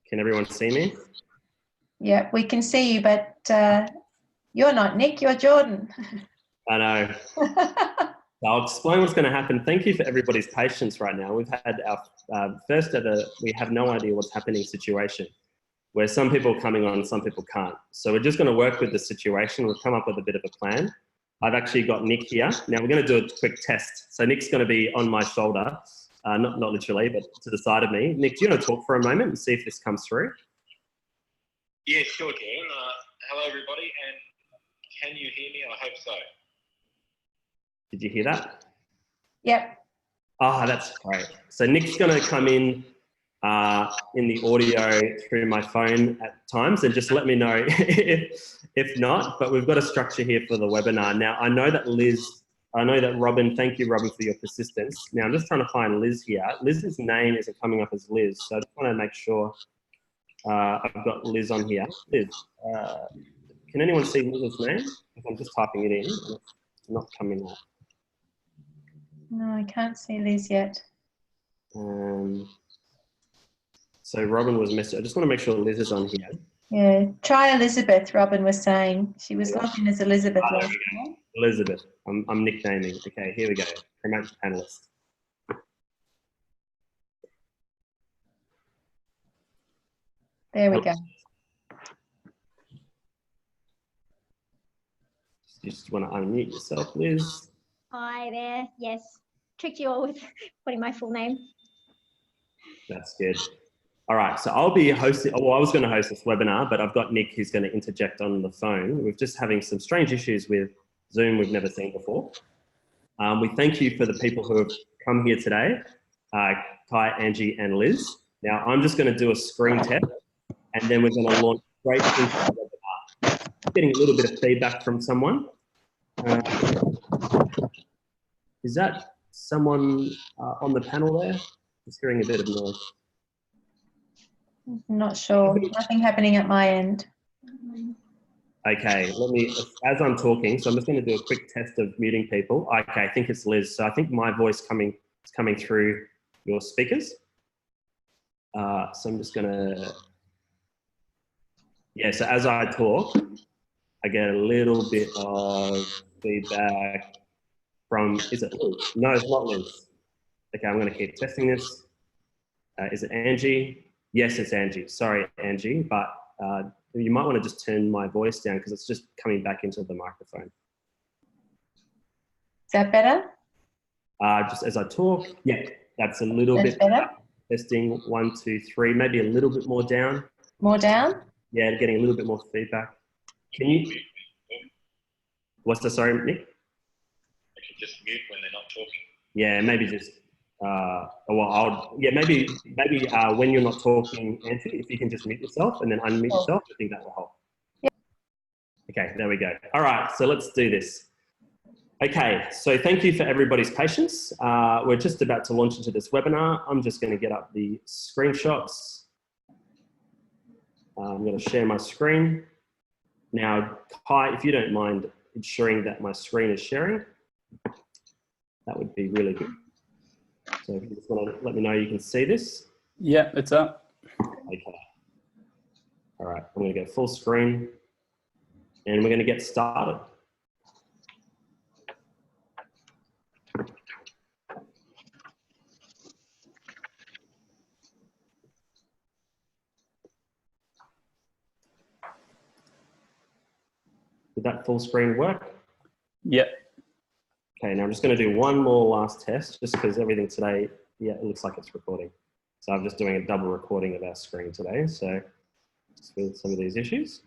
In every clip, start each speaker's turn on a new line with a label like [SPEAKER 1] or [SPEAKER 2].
[SPEAKER 1] Can everyone see me?
[SPEAKER 2] Yeah, we can see you, but you're not Nick, you're Jordan.
[SPEAKER 1] I know. I'll explain what's going to happen. Thank you for everybody's patience right now. We've had our first ever, we have no idea what's happening situation, where some people are coming on, some people can't. So we're just going to work with the situation. We've come up with a bit of a plan. I've actually got Nick here. Now we're going to do a quick test. So Nick's going to be on my shoulder, not literally, but to the side of me. Nick, do you want to talk for a moment and see if this comes through?
[SPEAKER 3] Yeah, sure, Jordan. Hello, everybody, and can you hear me? I hope so.
[SPEAKER 1] Did you hear that?
[SPEAKER 2] Yep.
[SPEAKER 1] Ah, that's great. So Nick's going to come in the audio through my phone at times, and just let me know if not. But we've got a structure here for the webinar. Now, I know that Robin, thank you, Robin, for your persistence. Now, I'm just trying to find Liz here. Liz's name isn't coming up as Liz, so I just want to make sure I've got Liz on here. Liz, can anyone see Liz's name? Because I'm just typing it in, and it's not coming up.
[SPEAKER 2] No, I can't see Liz yet.
[SPEAKER 1] So Robin was messaging. I just want to make sure Liz is on here.
[SPEAKER 2] Yeah, try Elizabeth, Robin was saying. She was logged in as Elizabeth last time.
[SPEAKER 1] Elizabeth, I'm nicknaming. Okay, here we go. Promote to panelist.
[SPEAKER 2] There we go.
[SPEAKER 1] You just want to unmute yourself, Liz.
[SPEAKER 4] Hi there. Yes, tricked you all with putting my full name.
[SPEAKER 1] That's good. All right, so I'll be hosting, well, I was going to host this webinar, but I've got Nick who's going to interject on the phone. We're just having some strange issues with Zoom we've never seen before. We thank you for the people who have come here today, Kai, Angie, and Liz. Now, I'm just going to do a screen test, and then we're going to launch straight into the webinar. Getting a little bit of feedback from someone. Is that someone on the panel there? Just hearing a bit of noise.
[SPEAKER 2] I'm not sure. Nothing happening at my end.
[SPEAKER 1] Okay, let me, as I'm talking, so I'm just going to do a quick test of muting people. Okay, I think it's Liz. So I think my voice is coming through your speakers. So I'm just going to, yeah, so as I talk, I get a little bit of feedback from, is it Liz? No, it's not Liz. Okay, I'm going to keep testing this. Is it Angie? Yes, it's Angie. Sorry, Angie, but you might want to just turn my voice down because it's just coming back into the microphone.
[SPEAKER 2] Is that better?
[SPEAKER 1] Just as I talk, yeah, that's a little bit
[SPEAKER 2] better.
[SPEAKER 1] Testing, 1, 2, 3, maybe a little bit more down.
[SPEAKER 2] More down?
[SPEAKER 1] Yeah, getting a little bit more feedback. Can you? What's the, sorry, Nick?
[SPEAKER 3] I should just mute when they're not talking.
[SPEAKER 1] Yeah, maybe just, maybe when you're not talking, Angie, if you can just mute yourself and then unmute yourself, I think that will help.
[SPEAKER 2] Yeah.
[SPEAKER 1] Okay, there we go. All right, so let's do this. Okay, so thank you for everybody's patience. We're just about to launch into this webinar. I'm just going to get up the screenshots. I'm going to share my screen. Now, Kai, if you don't mind ensuring that my screen is sharing, that would be really good. So if you just want to let me know you can see this.
[SPEAKER 5] Yeah, it's up.
[SPEAKER 1] Okay. All right, I'm going to go full screen and we're going to get started. Did that full screen work?
[SPEAKER 5] Yep.
[SPEAKER 1] Okay, now I'm just going to do one more last test just because everything today, yeah, it looks like it's recording. So I'm just doing a double recording of our screen today. So just with some of these issues.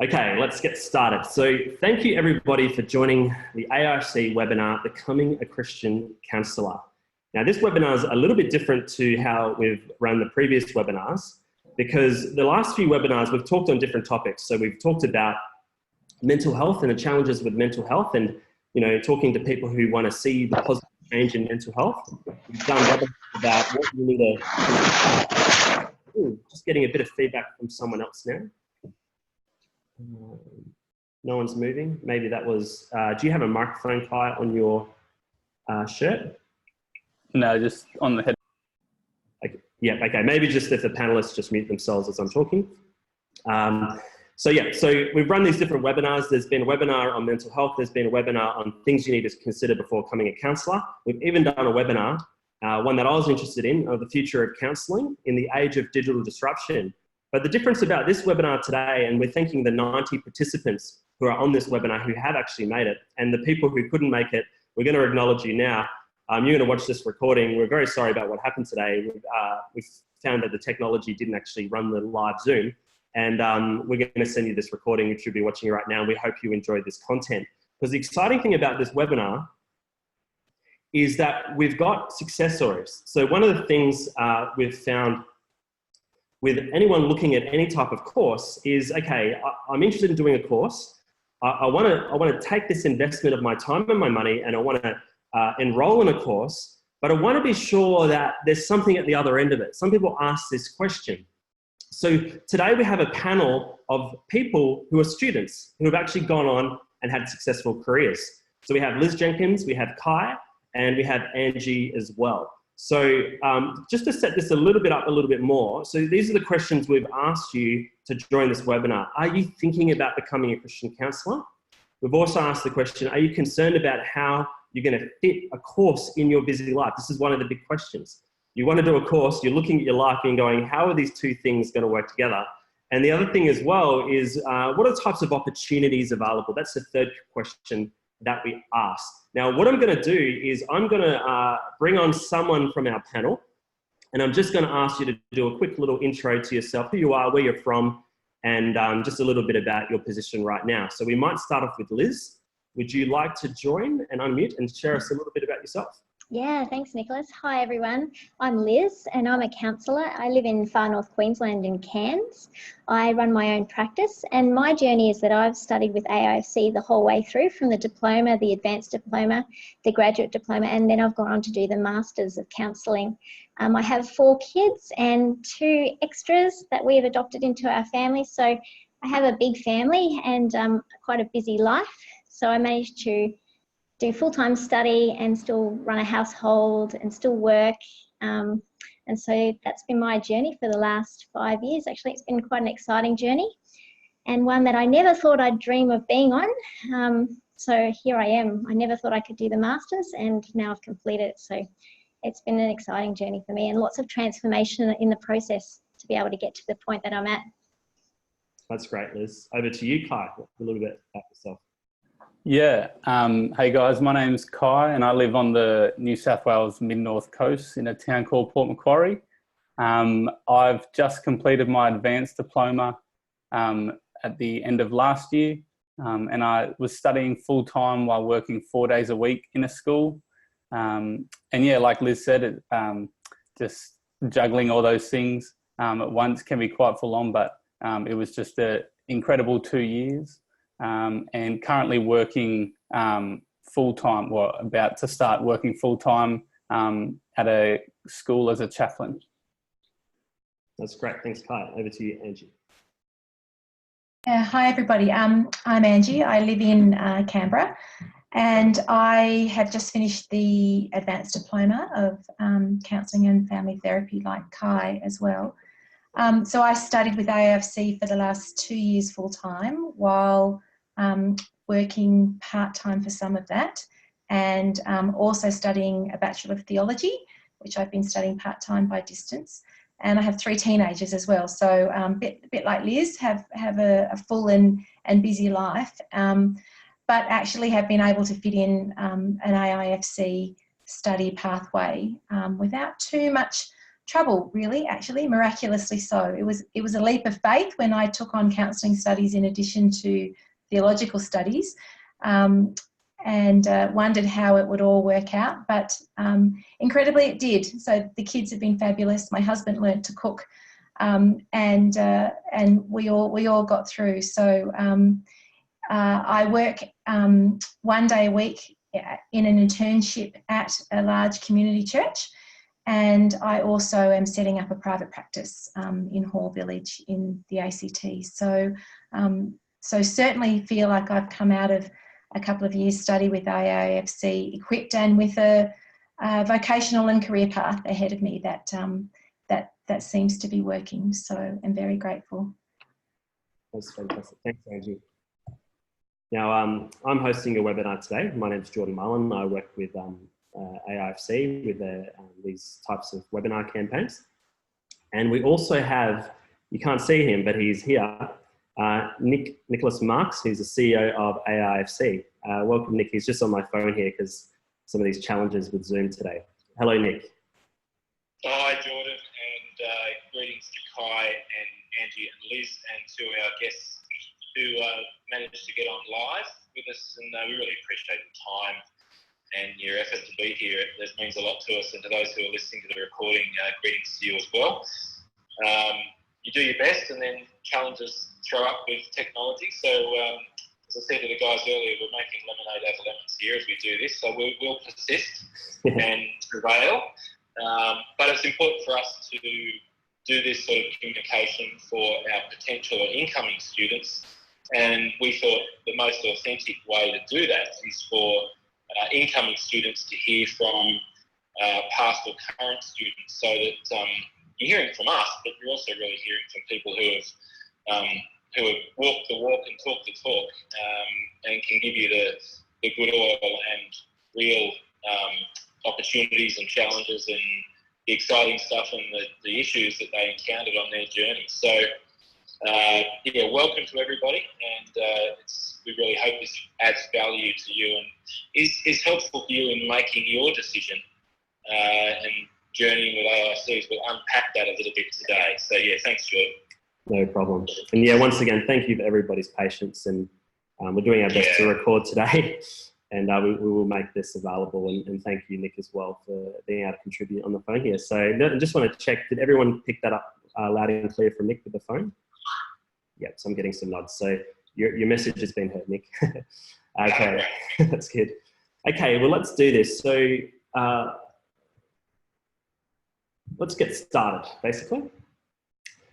[SPEAKER 1] Okay, let's get started. So thank you everybody for joining the ARC webinar, Becoming a Christian Counsellor. Now this webinar is a little bit different to how we've run the previous webinars because the last few webinars we've talked on different topics. So we've talked about mental health and the challenges with mental health and, you know, talking to people who want to see the positive change in mental health. We've done webinars about what you need to, just getting a bit of feedback from someone else now. No one's moving. Maybe that was, do you have a microphone, Kai, on your shirt?
[SPEAKER 5] No, just on the head.
[SPEAKER 1] Okay. Yeah, okay. Maybe just if the panelists just mute themselves as I'm talking. So we've run these different webinars. There's been a webinar on mental health. There's been a webinar on things you need to consider before becoming a counsellor. We've even done a webinar, one that I was interested in, of the future of counselling in the age of digital disruption. But the difference about this webinar today, and we're thanking the 90 participants who are on this webinar who have actually made it, and the people who couldn't make it, we're going to acknowledge you now. You're going to watch this recording. We're very sorry about what happened today. We've found that the technology didn't actually run the live Zoom, and we're going to send you this recording, which you'll be watching right now. We hope you enjoyed this content. Because the exciting thing about this webinar is that we've got success stories. So one of the things we've found with anyone looking at any type of course is, okay, I'm interested in doing a course. I want to take this investment of my time and my money, and I want to enroll in a course, but I want to be sure that there's something at the other end of it. Some people ask this question. So today we have a panel of people who are students who have actually gone on and had successful careers. So we have Liz Jenkins, we have Kai, and we have Angie as well. So just to set this a little bit up a little bit more, so these are the questions we've asked you to join this webinar. Are you thinking about becoming a Christian counsellor? We've also asked the question, are you concerned about how you're going to fit a course in your busy life? This is one of the big questions. You want to do a course, you're looking at your life and going, how are these two things going to work together? And the other thing as well is, what are the types of opportunities available? That's the third question that we asked. Now, what I'm going to do is I'm going to bring on someone from our panel, and I'm just going to ask you to do a quick little intro to yourself, who you are, where you're from, and just a little bit about your position right now. So we might start off with Liz. Would you like to join and unmute and share us a little bit about yourself?
[SPEAKER 4] Yeah, thanks, Nicholas. Hi, everyone. I'm Liz, and I'm a counsellor. I live in far north Queensland in Cairns. I run my own practice, and my journey is that I've studied with AIFC the whole way through, from the diploma, the advanced diploma, the graduate diploma, and then I've gone on to do the Masters of Counselling. I have 4 kids and 2 extras that we have adopted into our family. So I have a big family and quite a busy life. So I managed to do full-time study and still run a household and still work. And so that's been my journey for the last 5 years. Actually, it's been quite an exciting journey and one that I never thought I'd dream of being on. So here I am. I never thought I could do the Masters, and now I've completed it. So it's been an exciting journey for me and lots of transformation in the process to be able to get to the point that I'm at.
[SPEAKER 1] That's great, Liz. Over to you, Kai, a little bit about yourself.
[SPEAKER 5] Yeah. Hey guys, my name's Kai and I live on the New South Wales mid-north coast in a town called Port Macquarie. I've just completed my advanced diploma at the end of last year, and I was studying full-time while working 4 days a week in a school. And yeah, like Liz said, just juggling all those things at once can be quite full on, but it was just an incredible 2 years. And currently working full-time, well, about to start working full-time at a school as a chaplain.
[SPEAKER 1] That's great. Thanks, Kai. Over to you, Angie.
[SPEAKER 2] Hi, everybody. I'm Angie. I live in Canberra, and I have just finished the advanced diploma of counselling and family therapy, like Kai as well. So I studied with AIFC for the last 2 years full-time, while working part-time for some of that, and also studying a Bachelor of Theology, which I've been studying part-time by distance. And I have 3 teenagers as well, so a bit like Liz, have a full and busy life, but actually have been able to fit in an AIFC study pathway without too much trouble, really, actually, miraculously so. It was a leap of faith when I took on counselling studies in addition to theological studies, and wondered how it would all work out, but incredibly it did. So the kids have been fabulous. My husband learnt to cook, and we all got through. So I work 1 day a week in an internship at a large community church, and I also am setting up a private practice in Hall Village in the ACT. So certainly feel like I've come out of a couple of years study with AIFC equipped and with a vocational and career path ahead of me that that seems to be working. So I'm very grateful.
[SPEAKER 1] That's fantastic. Thanks, Angie. Now, I'm hosting a webinar today. My name's Jordan Mullen. I work with AIFC with these types of webinar campaigns. And we also have, you can't see him, but he's here, Nicholas Marks, who's the CEO of AIFC. Welcome, Nick. He's just on my phone here because some of these challenges with Zoom today. Hello, Nick.
[SPEAKER 3] Hi, Jordan, and greetings to Kai and Angie and Liz, and to our guests who managed to get on live with us. And we really appreciate the time and your effort to be here. This means a lot to us, and to those who are listening to the recording, greetings to you as well. You do your best, and then challenges throw up with technology. So, as I said to the guys earlier, we're making lemonade out of lemons here as we do this. So we'll persist and prevail. But it's important for us to do this sort of communication for our potential or incoming students. And we thought the most authentic way to do that is for incoming students to hear from past or current students, so that you're hearing from us, but you're also really hearing from people who have walked the walk and talked the talk, and can give you the good oil and real opportunities and challenges and the exciting stuff and the issues that they encountered on their journey. So, yeah, welcome to everybody, and we really hope this adds value to you and is helpful for you in making your decision and journeying with AICs. We'll unpack that a little bit today. So, yeah, thanks, Jordan.
[SPEAKER 1] No problem. And yeah, once again, thank you for everybody's patience, and we're doing our best to record today, and we will make this available, and thank you, Nick, as well, for being able to contribute on the phone here. So I just want to check, did everyone pick that up loud and clear from Nick with the phone? Yep, so I'm getting some nods. So your message has been heard, Nick. Okay, that's good. Okay, well, let's do this. So let's get started, basically.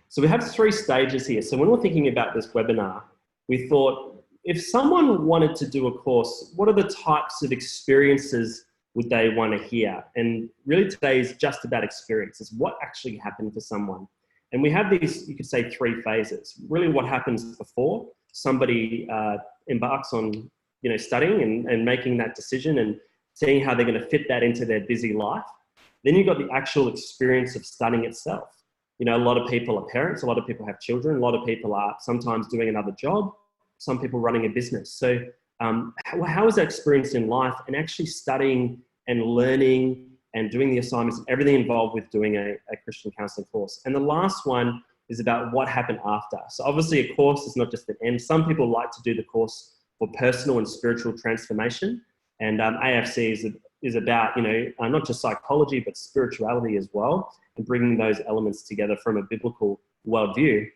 [SPEAKER 1] So we have 3 stages here. So when we're thinking about this webinar, we thought, if someone wanted to do a course, what are the types of experiences would they want to hear? And really today is just about experiences. What actually happened for someone? And we have these, you could say, 3 phases. Really what happens before somebody embarks on, studying and making that decision and seeing how they're going to fit that into their busy life. Then you've got the actual experience of studying itself. A lot of people are parents, a lot of people have children, a lot of people are sometimes doing another job, some people running a business. So how is that experience in life and actually studying and learning and doing the assignments and everything involved with doing a Christian counselling course? And the last one is about what happened after. So obviously a course is not just an end. Some people like to do the course for personal and spiritual transformation. And AFC is about, not just psychology, but spirituality as well, and bringing those elements together from a biblical worldview.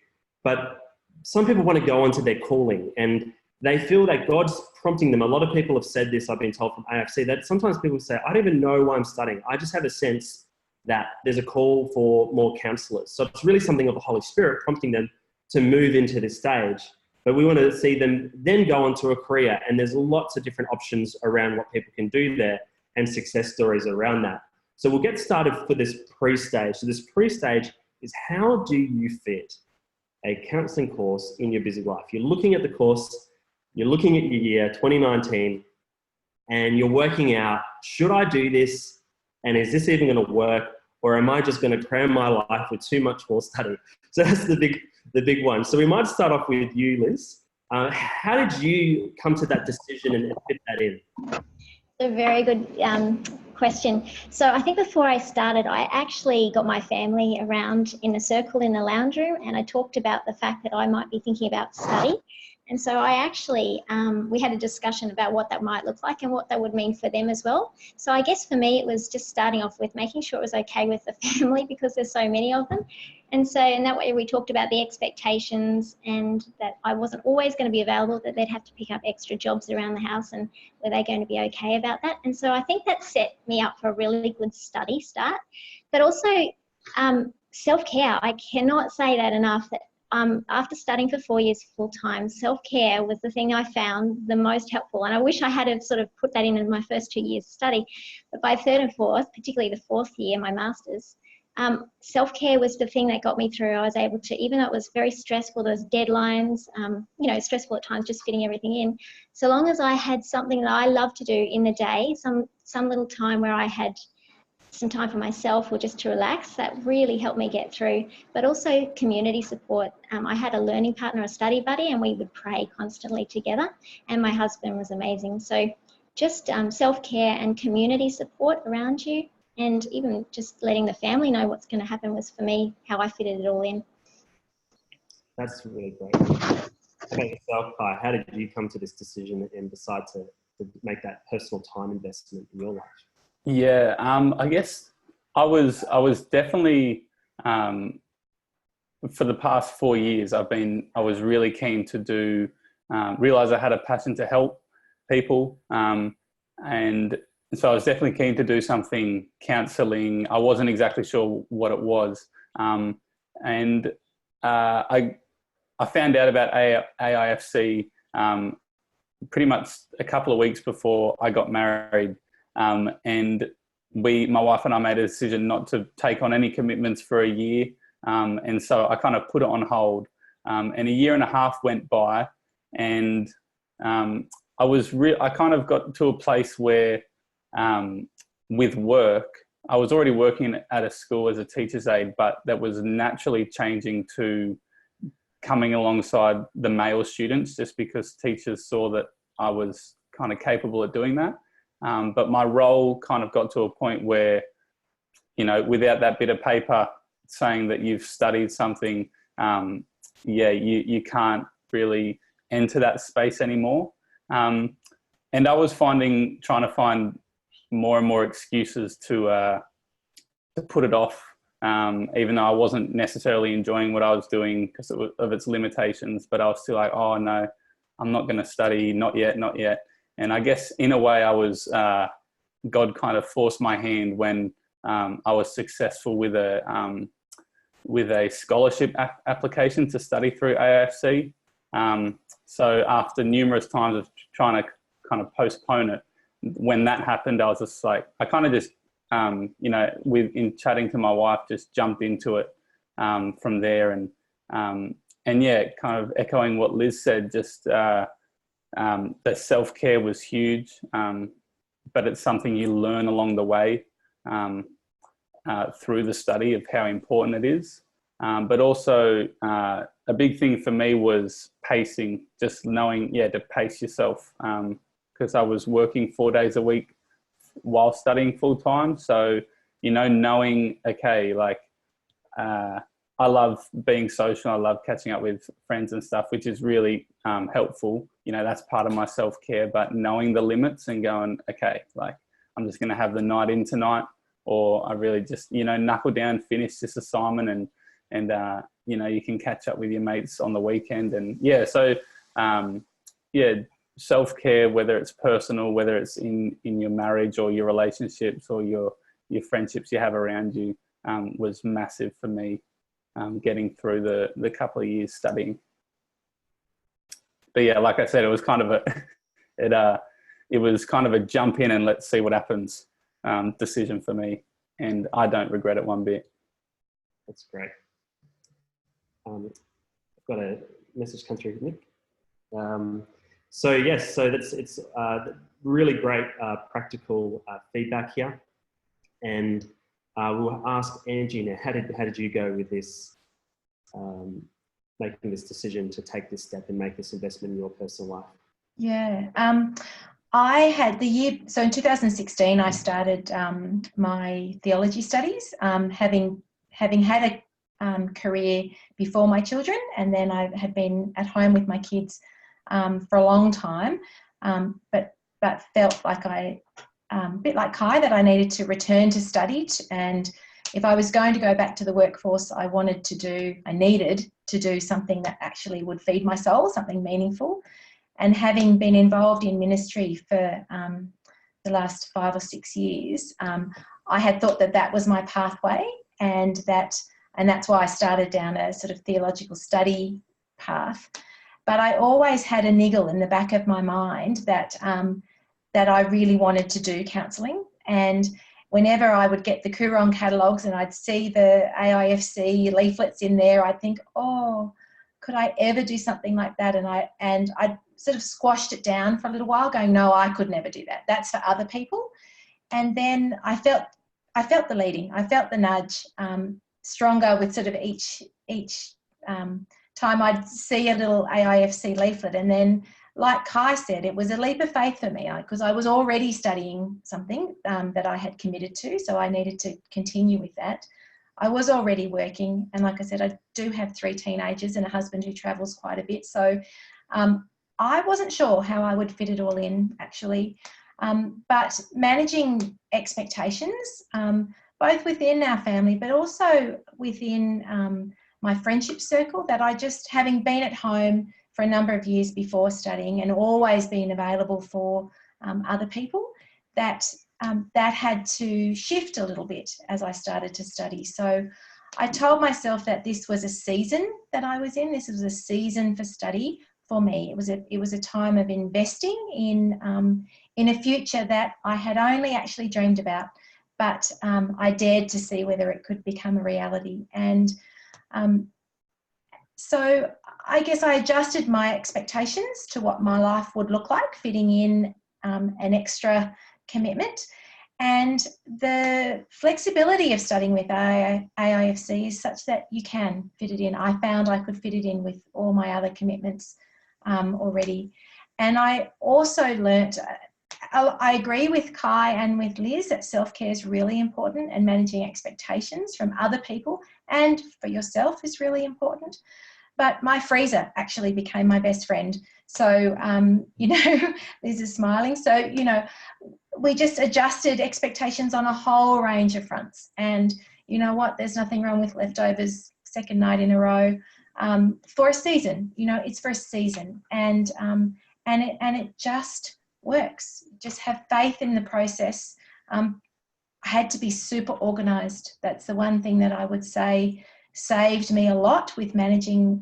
[SPEAKER 1] But some people want to go on to their calling, and they feel that God's prompting them. A lot of people have said this, I've been told from AFC, that sometimes people say, I don't even know why I'm studying. I just have a sense that there's a call for more counsellors. So it's really something of the Holy Spirit prompting them to move into this stage. But we want to see them then go on to a career, and there's lots of different options around what people can do there and success stories around that. So we'll get started for this pre-stage. So this pre-stage is, how do you fit a counselling course in your busy life? You're looking at the course, you're looking at your year 2019, and you're working out, should I do this? And is this even going to work? Or am I just going to cram my life with too much more study? So that's the big one. So we might start off with you, Liz. How did you come to that decision and fit that in?
[SPEAKER 4] A very good question. So I think before I started, I actually got my family around in a circle in the lounge room, and I talked about the fact that I might be thinking about study. And so I actually, we had a discussion about what that might look like and what that would mean for them as well. So I guess for me, it was just starting off with making sure it was okay with the family, because there's so many of them. And so in that way, we talked about the expectations, and that I wasn't always going to be available, that they'd have to pick up extra jobs around the house, and were they going to be okay about that? And so I think that set me up for a really good study start. But also self-care, I cannot say that enough, that after studying for 4 years full-time, self-care was the thing I found the most helpful. And I wish I had have sort of put that in my first 2 years study. But by 3rd and 4th, particularly the 4th year, my master's, Self-care was the thing that got me through. I was able to, even though it was very stressful, there was deadlines, you know, stressful at times just fitting everything in. So long as I had something that I loved to do in the day, some little time where I had some time for myself or just to relax, that really helped me get through. But also community support. I had a learning partner, a study buddy, and we would pray constantly together, and my husband was amazing. So just self-care and community support around you, and even just letting the family know what's going to happen was, for me, how I fitted it all in.
[SPEAKER 1] That's really great. Okay, yourself, Kai, how did you come to this decision and decide to make that personal time investment in your life?
[SPEAKER 5] Yeah, I guess I was definitely, for the past 4 years, I was really keen to do, realize I had a passion to help people. And so I was definitely keen to do something counselling. I wasn't exactly sure what it was. And I found out about AIFC pretty much a couple of weeks before I got married. And my wife and I made a decision not to take on any commitments for a year. And so I kind of put it on hold. And a year and a half went by, and I kind of got to a place where, with work, I was already working at a school as a teacher's aide, but that was naturally changing to coming alongside the male students, just because teachers saw that I was kind of capable of doing that. But my role kind of got to a point where, you know, without that bit of paper saying that you've studied something, you can't really enter that space anymore. And I was trying to find more and more excuses to put it off, even though I wasn't necessarily enjoying what I was doing because of its limitations. But I was still like, oh no, I'm not going to study, not yet. And I guess in a way I was, God kind of forced my hand when I was successful with a scholarship application to study through AIFC. So after numerous times of trying to kind of postpone it, when that happened, I was just like, I kind of just, in chatting to my wife, just jumped into it from there. And yeah, kind of echoing what Liz said, just the self-care was huge, but it's something you learn along the way through the study of how important it is. But also a big thing for me was pacing, just knowing, to pace yourself, because I was working 4 days a week while studying full time. So, knowing, okay, like I love being social. I love catching up with friends and stuff, which is really helpful. That's part of my self-care, but knowing the limits and going, okay, like I'm just going to have the night in tonight, or I really just, knuckle down, finish this assignment, and you can catch up with your mates on the weekend. And self-care, whether it's personal, whether it's in your marriage or your relationships or your friendships you have around you, was massive for me, getting through the couple of years studying. But yeah, like I said, it was kind of it was kind of a jump in and let's see what happens decision for me, and I don't regret it one bit.
[SPEAKER 1] That's great. I've got a message come through, Nick. So it's really great practical feedback here, and we'll ask Angie now. How did you go with this, making this decision to take this step and make this investment in your personal life?
[SPEAKER 2] Yeah, I had so in 2016 I started my theology studies, having had a career before my children, and then I had been at home with my kids for a long time, but felt like a bit like Kai, that I needed to return to study, and if I was going to go back to the workforce, I needed to do something that actually would feed my soul, something meaningful. And having been involved in ministry for the last 5 or 6 years, I had thought that was my pathway, and that's why I started down a sort of theological study path. But I always had a niggle in the back of my mind that I really wanted to do counselling, and whenever I would get the Coorong catalogues and I'd see the AIFC leaflets in there, I'd think, oh, could I ever do something like that? And I sort of squashed it down for a little while, going, no, I could never do that. That's for other people. And then I felt the leading, I felt the nudge, stronger with sort of each time I'd see a little AIFC leaflet. And then, like Kai said, it was a leap of faith for me because I was already studying something that I had committed to, so I needed to continue with that. I was already working, and like I said, I do have 3 teenagers and a husband who travels quite a bit, so I wasn't sure how I would fit it all in, actually. But managing expectations, both within our family, but also within my friendship circle, that I just, having been at home for a number of years before studying and always being available for other people, that had to shift a little bit as I started to study. So I told myself that this was a season that I was in. This was a season for study for me. It was a time of investing in a future that I had only actually dreamed about, but I dared to see whether it could become a reality. And so I guess I adjusted my expectations to what my life would look like, fitting in an extra commitment. And the flexibility of studying with AIFC is such that you can fit it in. I found I could fit it in with all my other commitments already. And I also learnt, I agree with Kai and with Liz that self-care is really important, and managing expectations from other people and for yourself is really important. But my freezer actually became my best friend. So, you know, Liz is smiling. So, you know, we just adjusted expectations on a whole range of fronts. And you know what? There's nothing wrong with leftovers second night in a row for a season. You know, it's for a season, and it just works. Just have faith in the process. I had to be super organised. That's the one thing that I would say saved me a lot with managing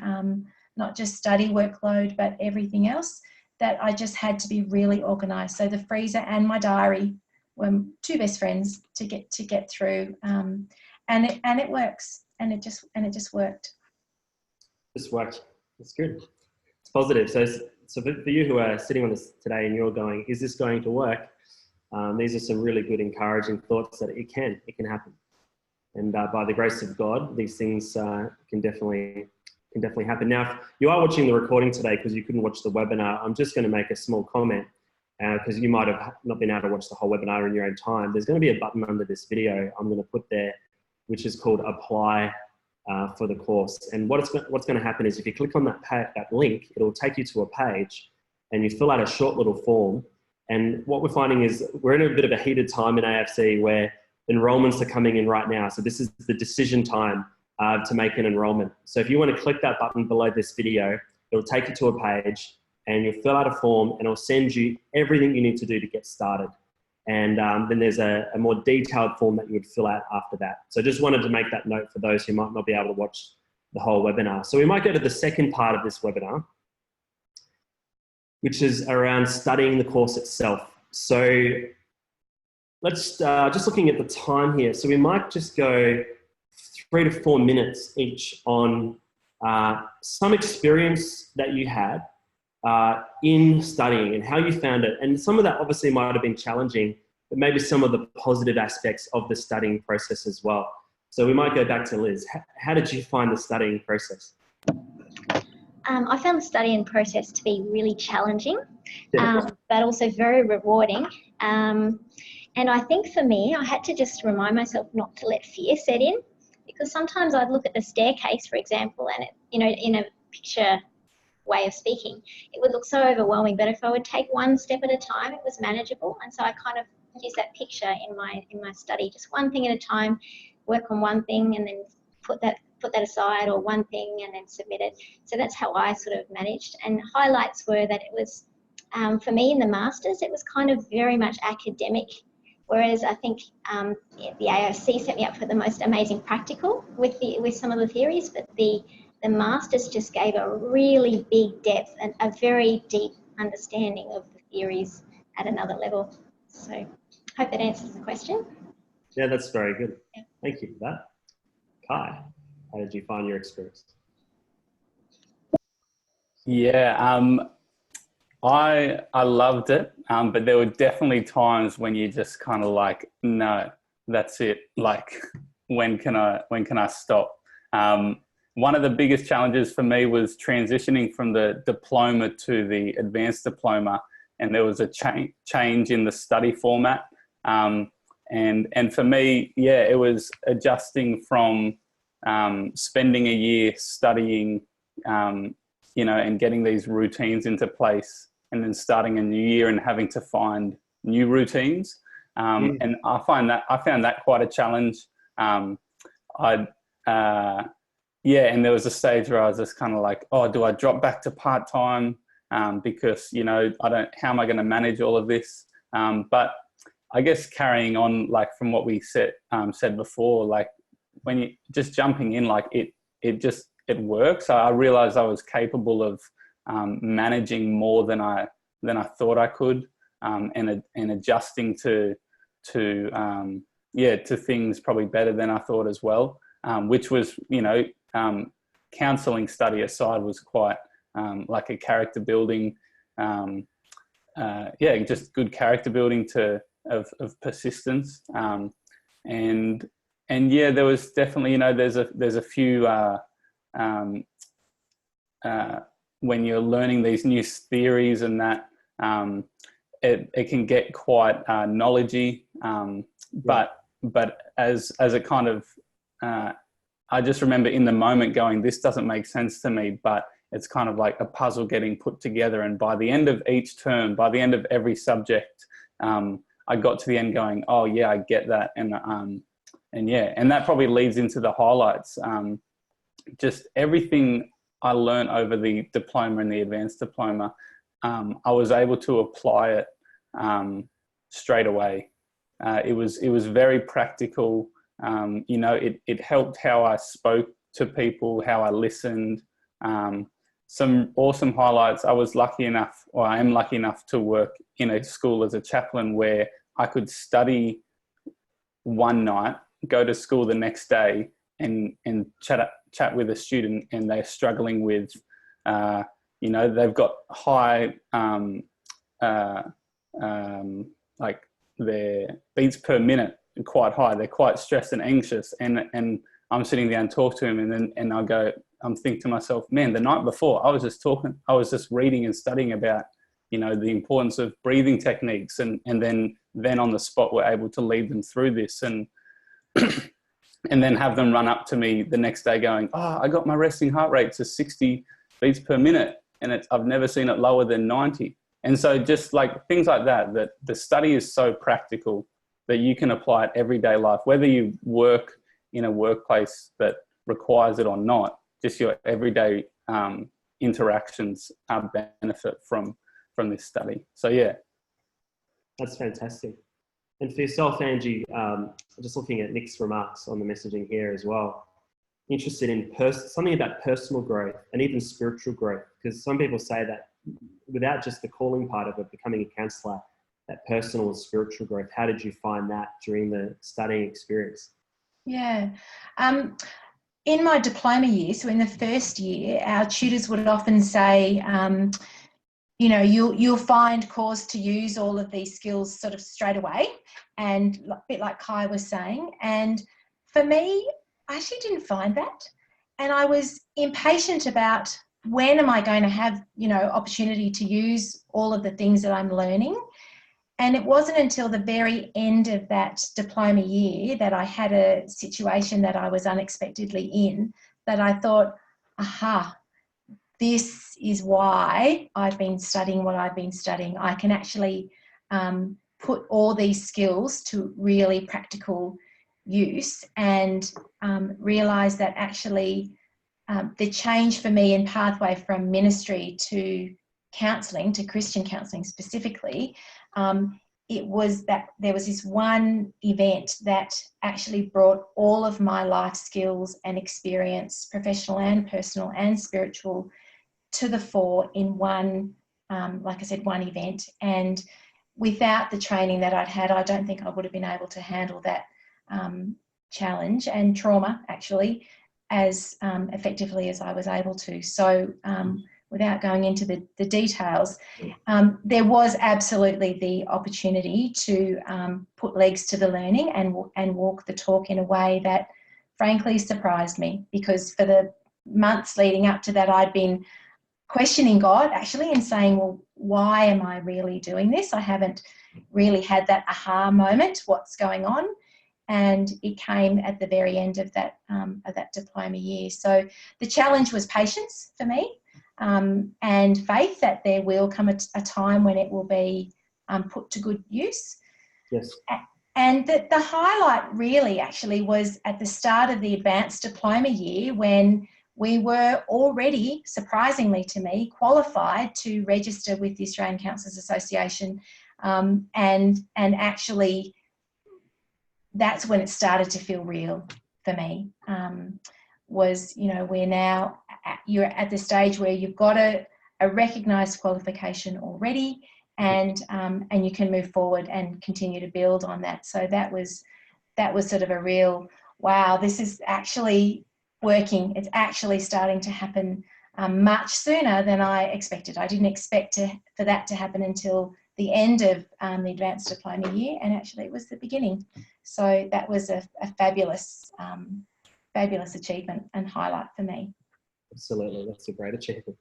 [SPEAKER 2] not just study workload but everything else, that I just had to be really organised. So the freezer and my diary were 2 best friends to get through, and it works, and it just worked.
[SPEAKER 1] Just worked. That's good. It's positive. So for you who are sitting on this today and you're going, is this going to work? These are some really good encouraging thoughts that it can happen. And by the grace of God, these things can definitely happen. Now, if you are watching the recording today because you couldn't watch the webinar, I'm just going to make a small comment because you might have not been able to watch the whole webinar in your own time. There's going to be a button under this video I'm going to put there, which is called Apply for the course. And what's going to happen is if you click on that link, it'll take you to a page and you fill out a short little form. And what we're finding is we're in a bit of a heated time in AFC where enrollments are coming in right now. So this is the decision time to make an enrollment. So if you want to click that button below this video, it'll take you to a page and you'll fill out a form and it'll send you everything you need to do to get started. And then there's a more detailed form that you would fill out after that. So just wanted to make that note for those who might not be able to watch the whole webinar. So we might go to the second part of this webinar, which is around studying the course itself. So let's just looking at the time here. So we might just go 3 to 4 minutes each on some experience that you had in studying and how you found it. And some of that obviously might have been challenging, but maybe some of the positive aspects of the studying process as well. So we might go back to Liz. How did you find the studying process?
[SPEAKER 4] I found the studying process to be really challenging, but also very rewarding. And I think for me, I had to just remind myself not to let fear set in, because sometimes I'd look at the staircase, for example, and it, you know, in a picture way of speaking, it would look so overwhelming. But if I would take one step at a time, it was manageable. And so I kind of use that picture in my study, just one thing at a time, work on one thing and then put that aside, or one thing and then submit it. So that's how I sort of managed. And highlights were that it was, for me in the masters, it was kind of very much academic, whereas I think the AOC set me up for the most amazing practical with some of the theories, but the masters just gave a really big depth and a very deep understanding of the theories at another level. So I hope that answers the question.
[SPEAKER 1] Yeah, that's very good.
[SPEAKER 4] Yeah.
[SPEAKER 1] Thank you for that. Kai, how did you find your experience?
[SPEAKER 5] Yeah, I loved it, but there were definitely times when you just kind of like, no, that's it. Like, when can I stop? One of the biggest challenges for me was transitioning from the diploma to the advanced diploma, and there was a change in the study format. And for me, yeah, it was adjusting from spending a year studying, and getting these routines into place, and then starting a new year and having to find new routines. And I found that quite a challenge. And there was a stage where I was just kind of like, oh, do I drop back to part-time? Because, how am I going to manage all of this? But I guess carrying on, like from what we said before, like when you just jumping in, like it works. I realized I was capable of managing more than I thought I could, and adjusting to things probably better than I thought as well. Which was, counselling study aside, was quite like a character building, just good character building of persistence. And yeah, there was definitely, there's a few, when you're learning these new theories and that, it can get quite knowledgey, but as a kind of, I just remember in the moment going, this doesn't make sense to me, but it's kind of like a puzzle getting put together. And by the end of each term, by the end of every subject, I got to the end going, oh yeah, I get that. And that probably leads into the highlights. Just everything I learned over the diploma and the advanced diploma, I was able to apply it straight away. It was very practical. It helped how I spoke to people, how I listened. Some awesome highlights. I am lucky enough to work in a school as a chaplain where I could study one night, go to school the next day and chat with a student, and they're struggling with, they've got high, like their beats per minute quite high. They're quite stressed and anxious, and I'm sitting there and talk to him, and I'm thinking to myself, man, the night before I was just reading and studying about, the importance of breathing techniques, and then on the spot we're able to lead them through this, and and then have them run up to me the next day going, oh, I got my resting heart rate to 60 beats per minute, and I've never seen it lower than 90. And so just like things like that the study is so practical that you can apply it everyday life, whether you work in a workplace that requires it or not. Just your everyday interactions benefit from this study. So yeah.
[SPEAKER 1] That's fantastic. And for yourself, Angie, just looking at Nick's remarks on the messaging here as well, interested in something about personal growth and even spiritual growth, because some people say that without just the calling part of it, becoming a counsellor, that personal and spiritual growth. How did you find that during the studying experience?
[SPEAKER 2] Yeah. In my diploma year, so in the first year, our tutors would often say, you'll find cause to use all of these skills sort of straight away, and a bit like Kai was saying. And for me, I actually didn't find that. And I was impatient about when am I going to have, opportunity to use all of the things that I'm learning. And it wasn't until the very end of that diploma year that I had a situation that I was unexpectedly in, that I thought, aha, this is why I've been studying what I've been studying. I can actually put all these skills to really practical use, and realise that actually the change for me in pathway from ministry to counselling, to Christian counselling specifically, it was that there was this one event that actually brought all of my life skills and experience, professional and personal and spiritual, to the fore in one, like I said, one event. And without the training that I'd had, I don't think I would have been able to handle that challenge and trauma, actually, as effectively as I was able to. So without going into the details, there was absolutely the opportunity to put legs to the learning and walk the talk in a way that frankly surprised me, because for the months leading up to that, I'd been questioning God actually and saying, well, why am I really doing this? I haven't really had that aha moment, what's going on? And it came at the very end of that diploma year. So the challenge was patience for me, and faith that there will come a time when it will be put to good use.
[SPEAKER 1] Yes.
[SPEAKER 2] And the highlight really actually was at the start of the advanced diploma year, when we were already, surprisingly to me, qualified to register with the Australian Counsellors Association, and actually that's when it started to feel real for me. Was, you know, we're now you're at the stage where you've got a recognised qualification already, and you can move forward and continue to build on that. So that was sort of a real wow. This is actually working. It's actually starting to happen much sooner than I expected. I didn't expect for that to happen until the end of the advanced diploma year, and actually it was the beginning. So that was a fabulous achievement and highlight for me.
[SPEAKER 1] Absolutely, that's a great achievement.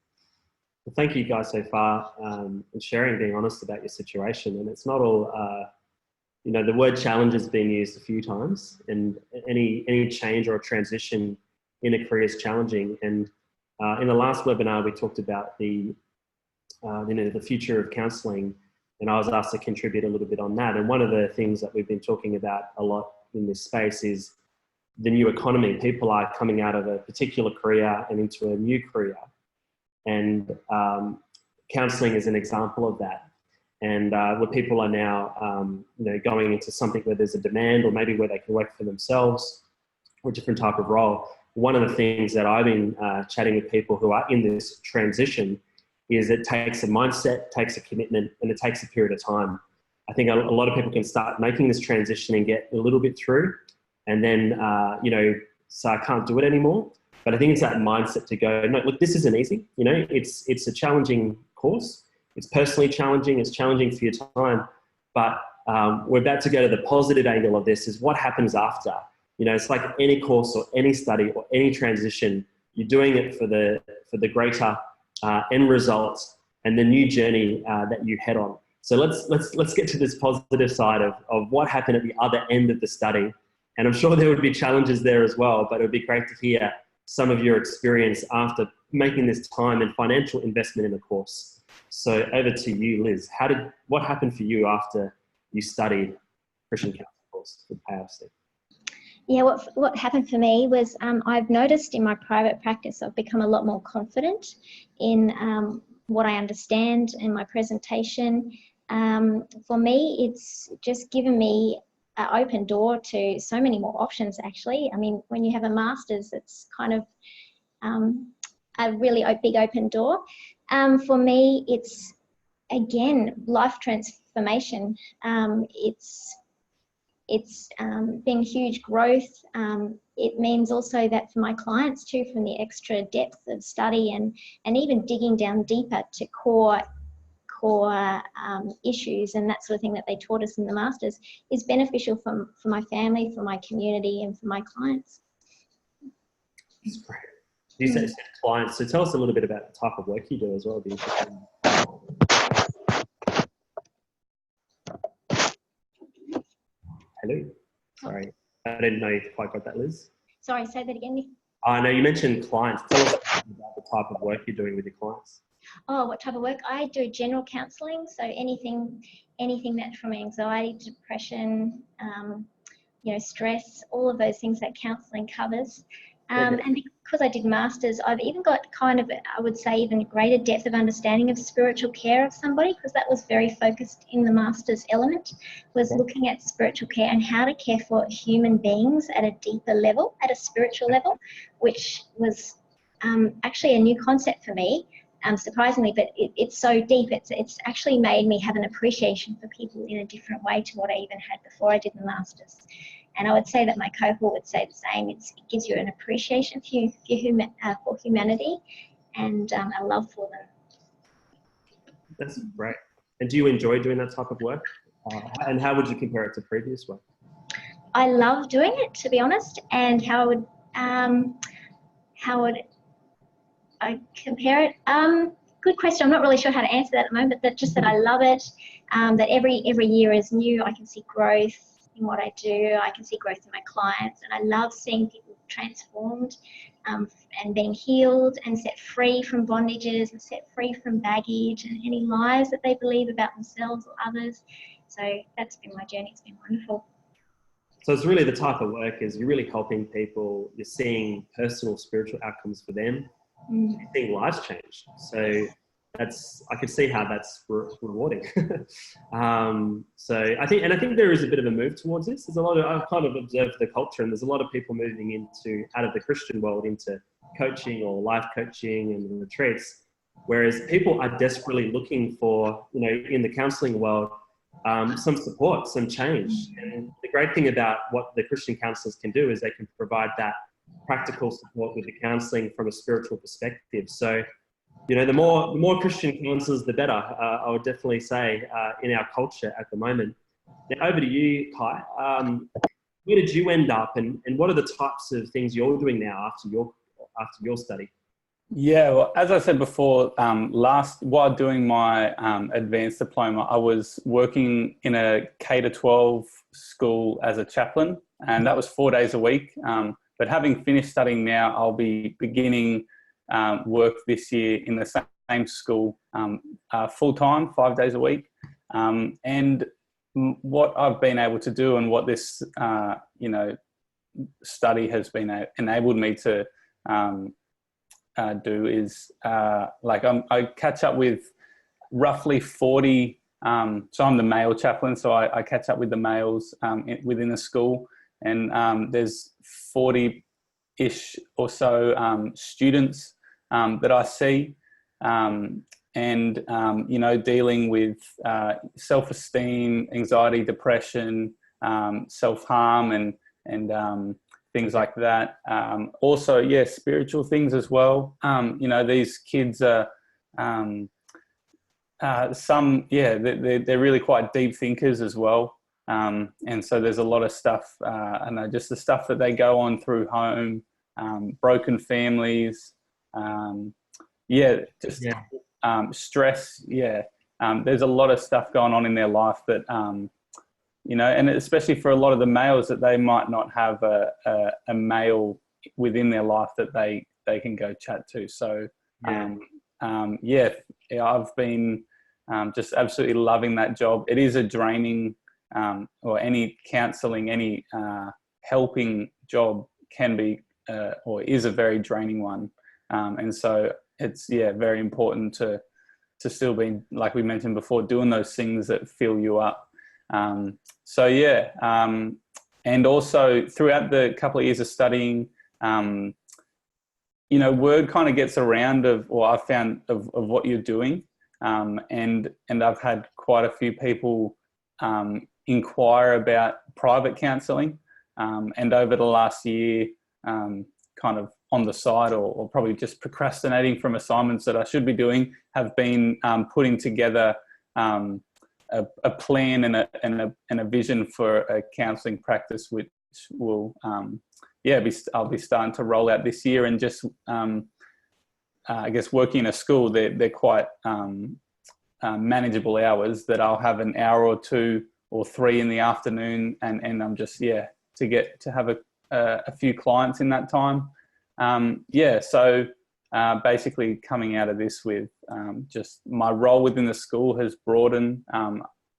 [SPEAKER 1] Well, thank you guys so far and sharing, being honest about your situation. And it's not all, you know, the word challenge has been used a few times, and any change or transition in a career is challenging. And in the last webinar, we talked about the future of counselling, and I was asked to contribute a little bit on that. And one of the things that we've been talking about a lot in this space is the new economy. People are coming out of a particular career and into a new career. And counselling is an example of that. And where people are now, you know, going into something where there's a demand, or maybe where they can work for themselves, or a different type of role. One of the things that I've been chatting with people who are in this transition is it takes a mindset, takes a commitment, and it takes a period of time. I think a lot of people can start making this transition and get a little bit through, and then, you know, so I can't do it anymore. But I think it's that mindset to go, no, look, this isn't easy. You know, it's a challenging course. It's personally challenging. It's challenging for your time. But we're about to go to the positive angle of this, is what happens after. You know, it's like any course or any study or any transition. You're doing it for the greater end results and the new journey that you head on. So let's get to this positive side of what happened at the other end of the study. And I'm sure there would be challenges there as well, but it would be great to hear some of your experience after making this time and financial investment in the course. So over to you, Liz. What happened for you after you studied Christian Counsel course with AFC?
[SPEAKER 4] Yeah, what happened for me was I've noticed in my private practice I've become a lot more confident in what I understand in my presentation. For me, it's just given me an open door to so many more options, actually. I mean, when you have a master's, it's kind of a really big open door. For me, it's, again, life transformation. It's been huge growth. It means also that for my clients too, from the extra depth of study and even digging down deeper to core issues and that sort of thing that they taught us in the masters is beneficial for my family, for my community, and for my clients.
[SPEAKER 1] That's great. You said clients, so tell us a little bit about the type of work you do as well. It'd be interesting. Hello. Sorry, I didn't know you quite got that, Liz.
[SPEAKER 4] Sorry, say that again.
[SPEAKER 1] I know you mentioned clients. Tell us about the type of work you're doing with your clients.
[SPEAKER 4] Oh, what type of work? I do general counselling, so anything that from anxiety, depression, you know, stress, all of those things that counselling covers. And because I did masters, I've even got kind of, I would say, even greater depth of understanding of spiritual care of somebody, because that was very focused in the masters element, was looking at spiritual care and how to care for human beings at a deeper level, at a spiritual level, which was actually a new concept for me. Surprisingly, but it's so deep. It's actually made me have an appreciation for people in a different way to what I even had before I did the masters. And I would say that my cohort would say the same. It gives you an appreciation for humanity and a love for them.
[SPEAKER 1] That's great. And do you enjoy doing that type of work? And how would you compare it to previous work?
[SPEAKER 4] I love doing it, to be honest. And how would I compare it? Good question. I'm not really sure how to answer that at the moment, but just that I love it. That every year is new. I can see growth in what I do. I can see growth in my clients, and I love seeing people transformed and being healed and set free from bondages and set free from baggage and any lies that they believe about themselves or others. So that's been my journey. It's been wonderful.
[SPEAKER 1] So it's really the type of work is you're really helping people, you're seeing personal spiritual outcomes for them, seeing lives change. So I could see how that's rewarding. So I think there is a bit of a move towards this. I've kind of observed the culture, and there's a lot of people moving out of the Christian world into coaching or life coaching and retreats, whereas people are desperately looking for, in the counselling world, some support, some change. And the great thing about what the Christian counsellors can do is they can provide that practical support with the counselling from a spiritual perspective. So, the more Christian counsellors, the better, I would definitely say, in our culture at the moment. Now, over to you, Kai. Where did you end up, and what are the types of things you're doing now after your study?
[SPEAKER 5] Yeah, well, as I said before, while doing my advanced diploma, I was working in a K-12 school as a chaplain, and that was 4 days a week. But having finished studying now, I'll be beginning work this year in the same school full-time, 5 days a week. And what I've been able to do, and what this study has been enabled me to do is I catch up with roughly 40. So I'm the male chaplain, so I catch up with the males within the school, and there's 40-ish or so students that I see, and dealing with self-esteem, anxiety, depression, self-harm, and things like that. Also, spiritual things as well. These kids are they're really quite deep thinkers as well. And so there's a lot of stuff, just the stuff that they go on through home, broken families, stress. There's a lot of stuff going on in their life that, and especially for a lot of the males, that they might not have a male within their life that they can go chat to. So, I've been just absolutely loving that job. It is a draining, or any counselling, any helping job can be, or is a very draining one. And so it's, very important to still be, like we mentioned before, doing those things that fill you up. And also throughout the couple of years of studying, word kind of gets around I've found of what you're doing. And I've had quite a few people inquire about private counselling. And over the last year, kind of on the side, or probably just procrastinating from assignments that I should be doing, have been putting together a plan and a vision for a counselling practice, which will I'll be starting to roll out this year. And just I guess working in a school, they're quite manageable hours, that I'll have an hour or 2 or 3 in the afternoon, and I'm just to get to have a few clients in that time. So basically coming out of this with just my role within the school has broadened,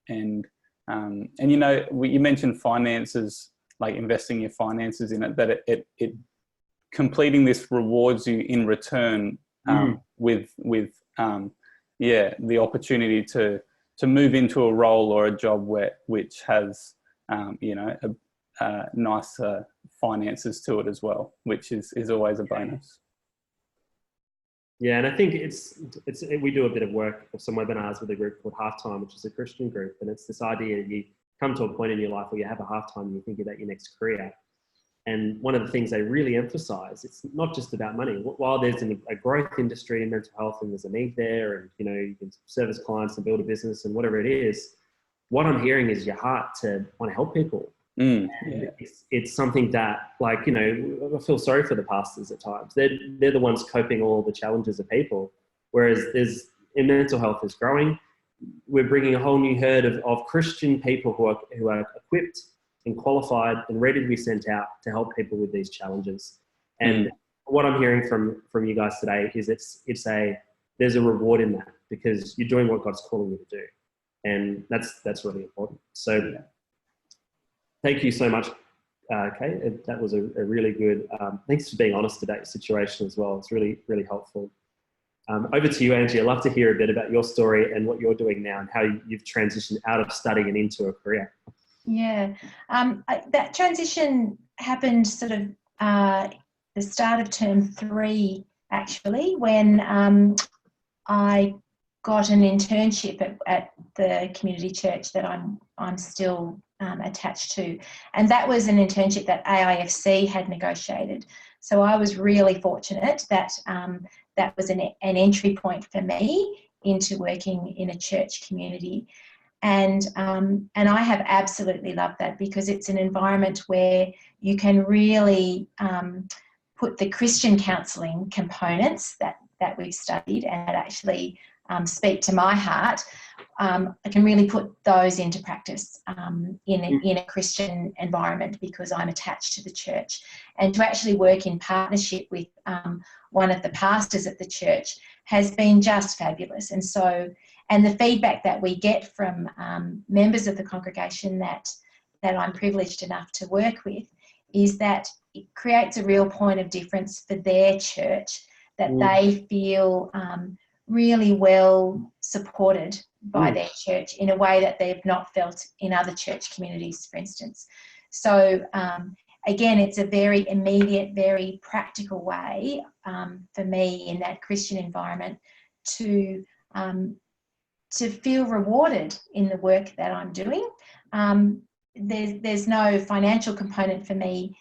[SPEAKER 5] and you mentioned finances, like investing your finances in it, that it completing this rewards you in return with the opportunity to move into a role or a job which has nice finances to it as well, which is always a bonus.
[SPEAKER 1] Yeah, and I think we do a bit of work or some webinars with a group called Halftime, which is a Christian group, and it's this idea come to a point in your life where you have a hard time and you think about your next career. And one of the things they really emphasize, it's not just about money. While there's a growth industry in mental health and there's a need there, and you can service clients and build a business and whatever it is, what I'm hearing is your heart to want to help people. It's something that, I feel sorry for the pastors at times. They're the ones coping all the challenges of people, whereas in mental health is growing. We're bringing a whole new herd of Christian people who are equipped and qualified and ready to be sent out to help people with these challenges. And what I'm hearing from you guys today is there's a reward in that, because you're doing what God's calling you to do. And that's really important. So thank you so much, Kay. That was a really good, thanks for being honest about your situation as well. It's really, really helpful. Over to you, Angie. I'd love to hear a bit about your story and what you're doing now and how you've transitioned out of studying and into a career.
[SPEAKER 2] Yeah, that transition happened sort of the start of term 3, actually, when I got an internship at the community church that I'm still attached to, and that was an internship that AIFC had negotiated. So I was really fortunate that that was an entry point for me into working in a church community. And I have absolutely loved that, because it's an environment where you can really put the Christian counselling components that we've studied and that actually speak to my heart. I can really put those into practice in a Christian environment, because I'm attached to the church. And to actually work in partnership with one of the pastors at the church has been just fabulous. And the feedback that we get from members of the congregation that I'm privileged enough to work with is that it creates a real point of difference for their church, that they feel really well supported by their church in a way that they've not felt in other church communities, for instance. So again, it's a very immediate, very practical way for me in that Christian environment to feel rewarded in the work that I'm doing. There's no financial component for me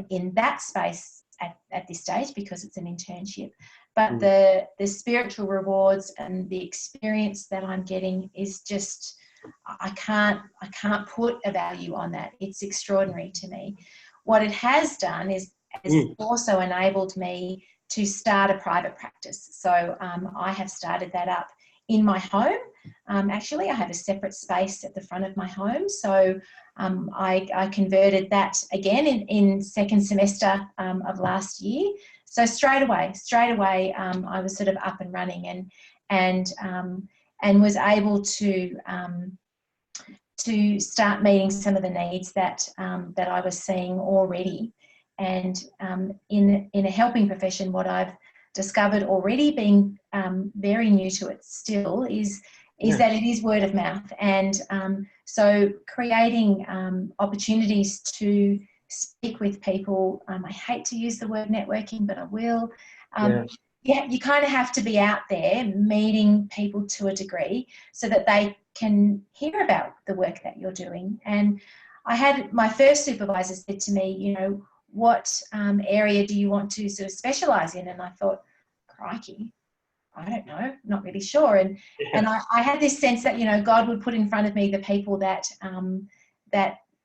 [SPEAKER 2] in that space at this stage, because it's an internship. But the spiritual rewards and the experience that I'm getting is just, I can't put a value on that. It's extraordinary to me. What it has done is also enabled me to start a private practice. So I have started that up in my home. Actually, I have a separate space at the front of my home. So I converted that again in second semester of last year. So straight away, I was sort of up and running and was able to start meeting some of the needs that I was seeing already. And in a helping profession, what I've discovered already, being very new to it still, is that it is word of mouth. And so creating opportunities to speak with people, I hate to use the word networking, but I will. You kind of have to be out there meeting people to a degree so that they can hear about the work that you're doing. And I had my first supervisor said to me, what area do you want to sort of specialise in? And I thought, crikey, I don't know, not really sure. And I had this sense that, God would put in front of me the people that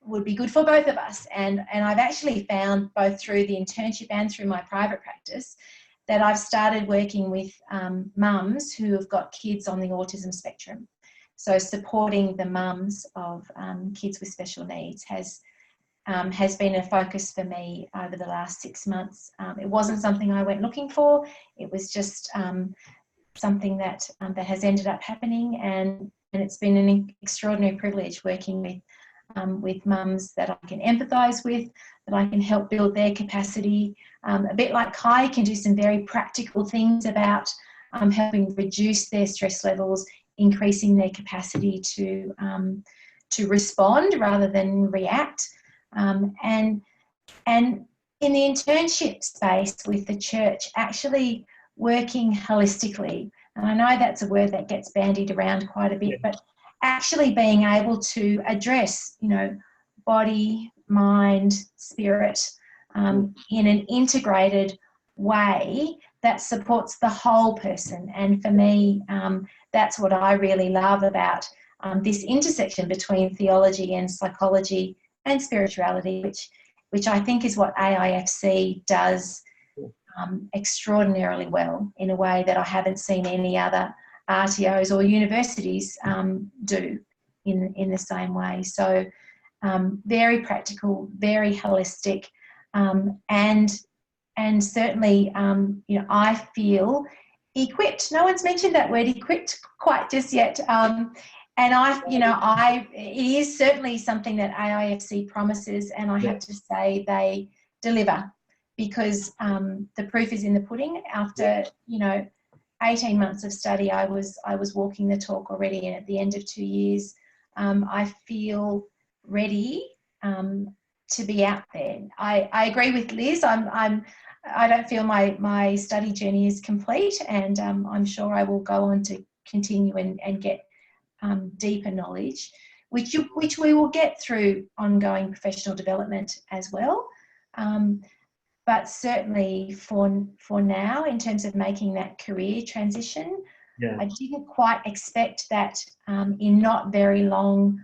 [SPEAKER 2] would be good for both of us. And I've actually found, both through the internship and through my private practice, that I've started working with mums who have got kids on the autism spectrum. So supporting the mums of kids with special needs has been a focus for me over the last 6 months. It wasn't something I went looking for. It was just something that has ended up happening, and it's been an extraordinary privilege working with mums that I can empathise with, that I can help build their capacity. A bit like Kai can do some very practical things about helping reduce their stress levels, increasing their capacity to respond rather than react. And in the internship space with the church, actually working holistically, and I know that's a word that gets bandied around quite a bit, but actually being able to address, body, mind, spirit in an integrated way that supports the whole person. And for me, that's what I really love about this intersection between theology and psychology and spirituality, which I think is what AIFC does extraordinarily well, in a way that I haven't seen any other RTOs or universities do in the same way. So very practical, very holistic, and certainly, I feel equipped. No one's mentioned that word equipped quite just yet. And it is certainly something that AIFC promises, and I have to say they deliver, because the proof is in the pudding. After 18 months of study, I was walking the talk already, and at the end of 2 years, I feel ready to be out there. I agree with Liz. I don't feel my study journey is complete, and I'm sure I will go on to continue and get deeper knowledge, which we will get through ongoing professional development as well. But certainly for now, in terms of making that career transition, I didn't quite expect that in not very long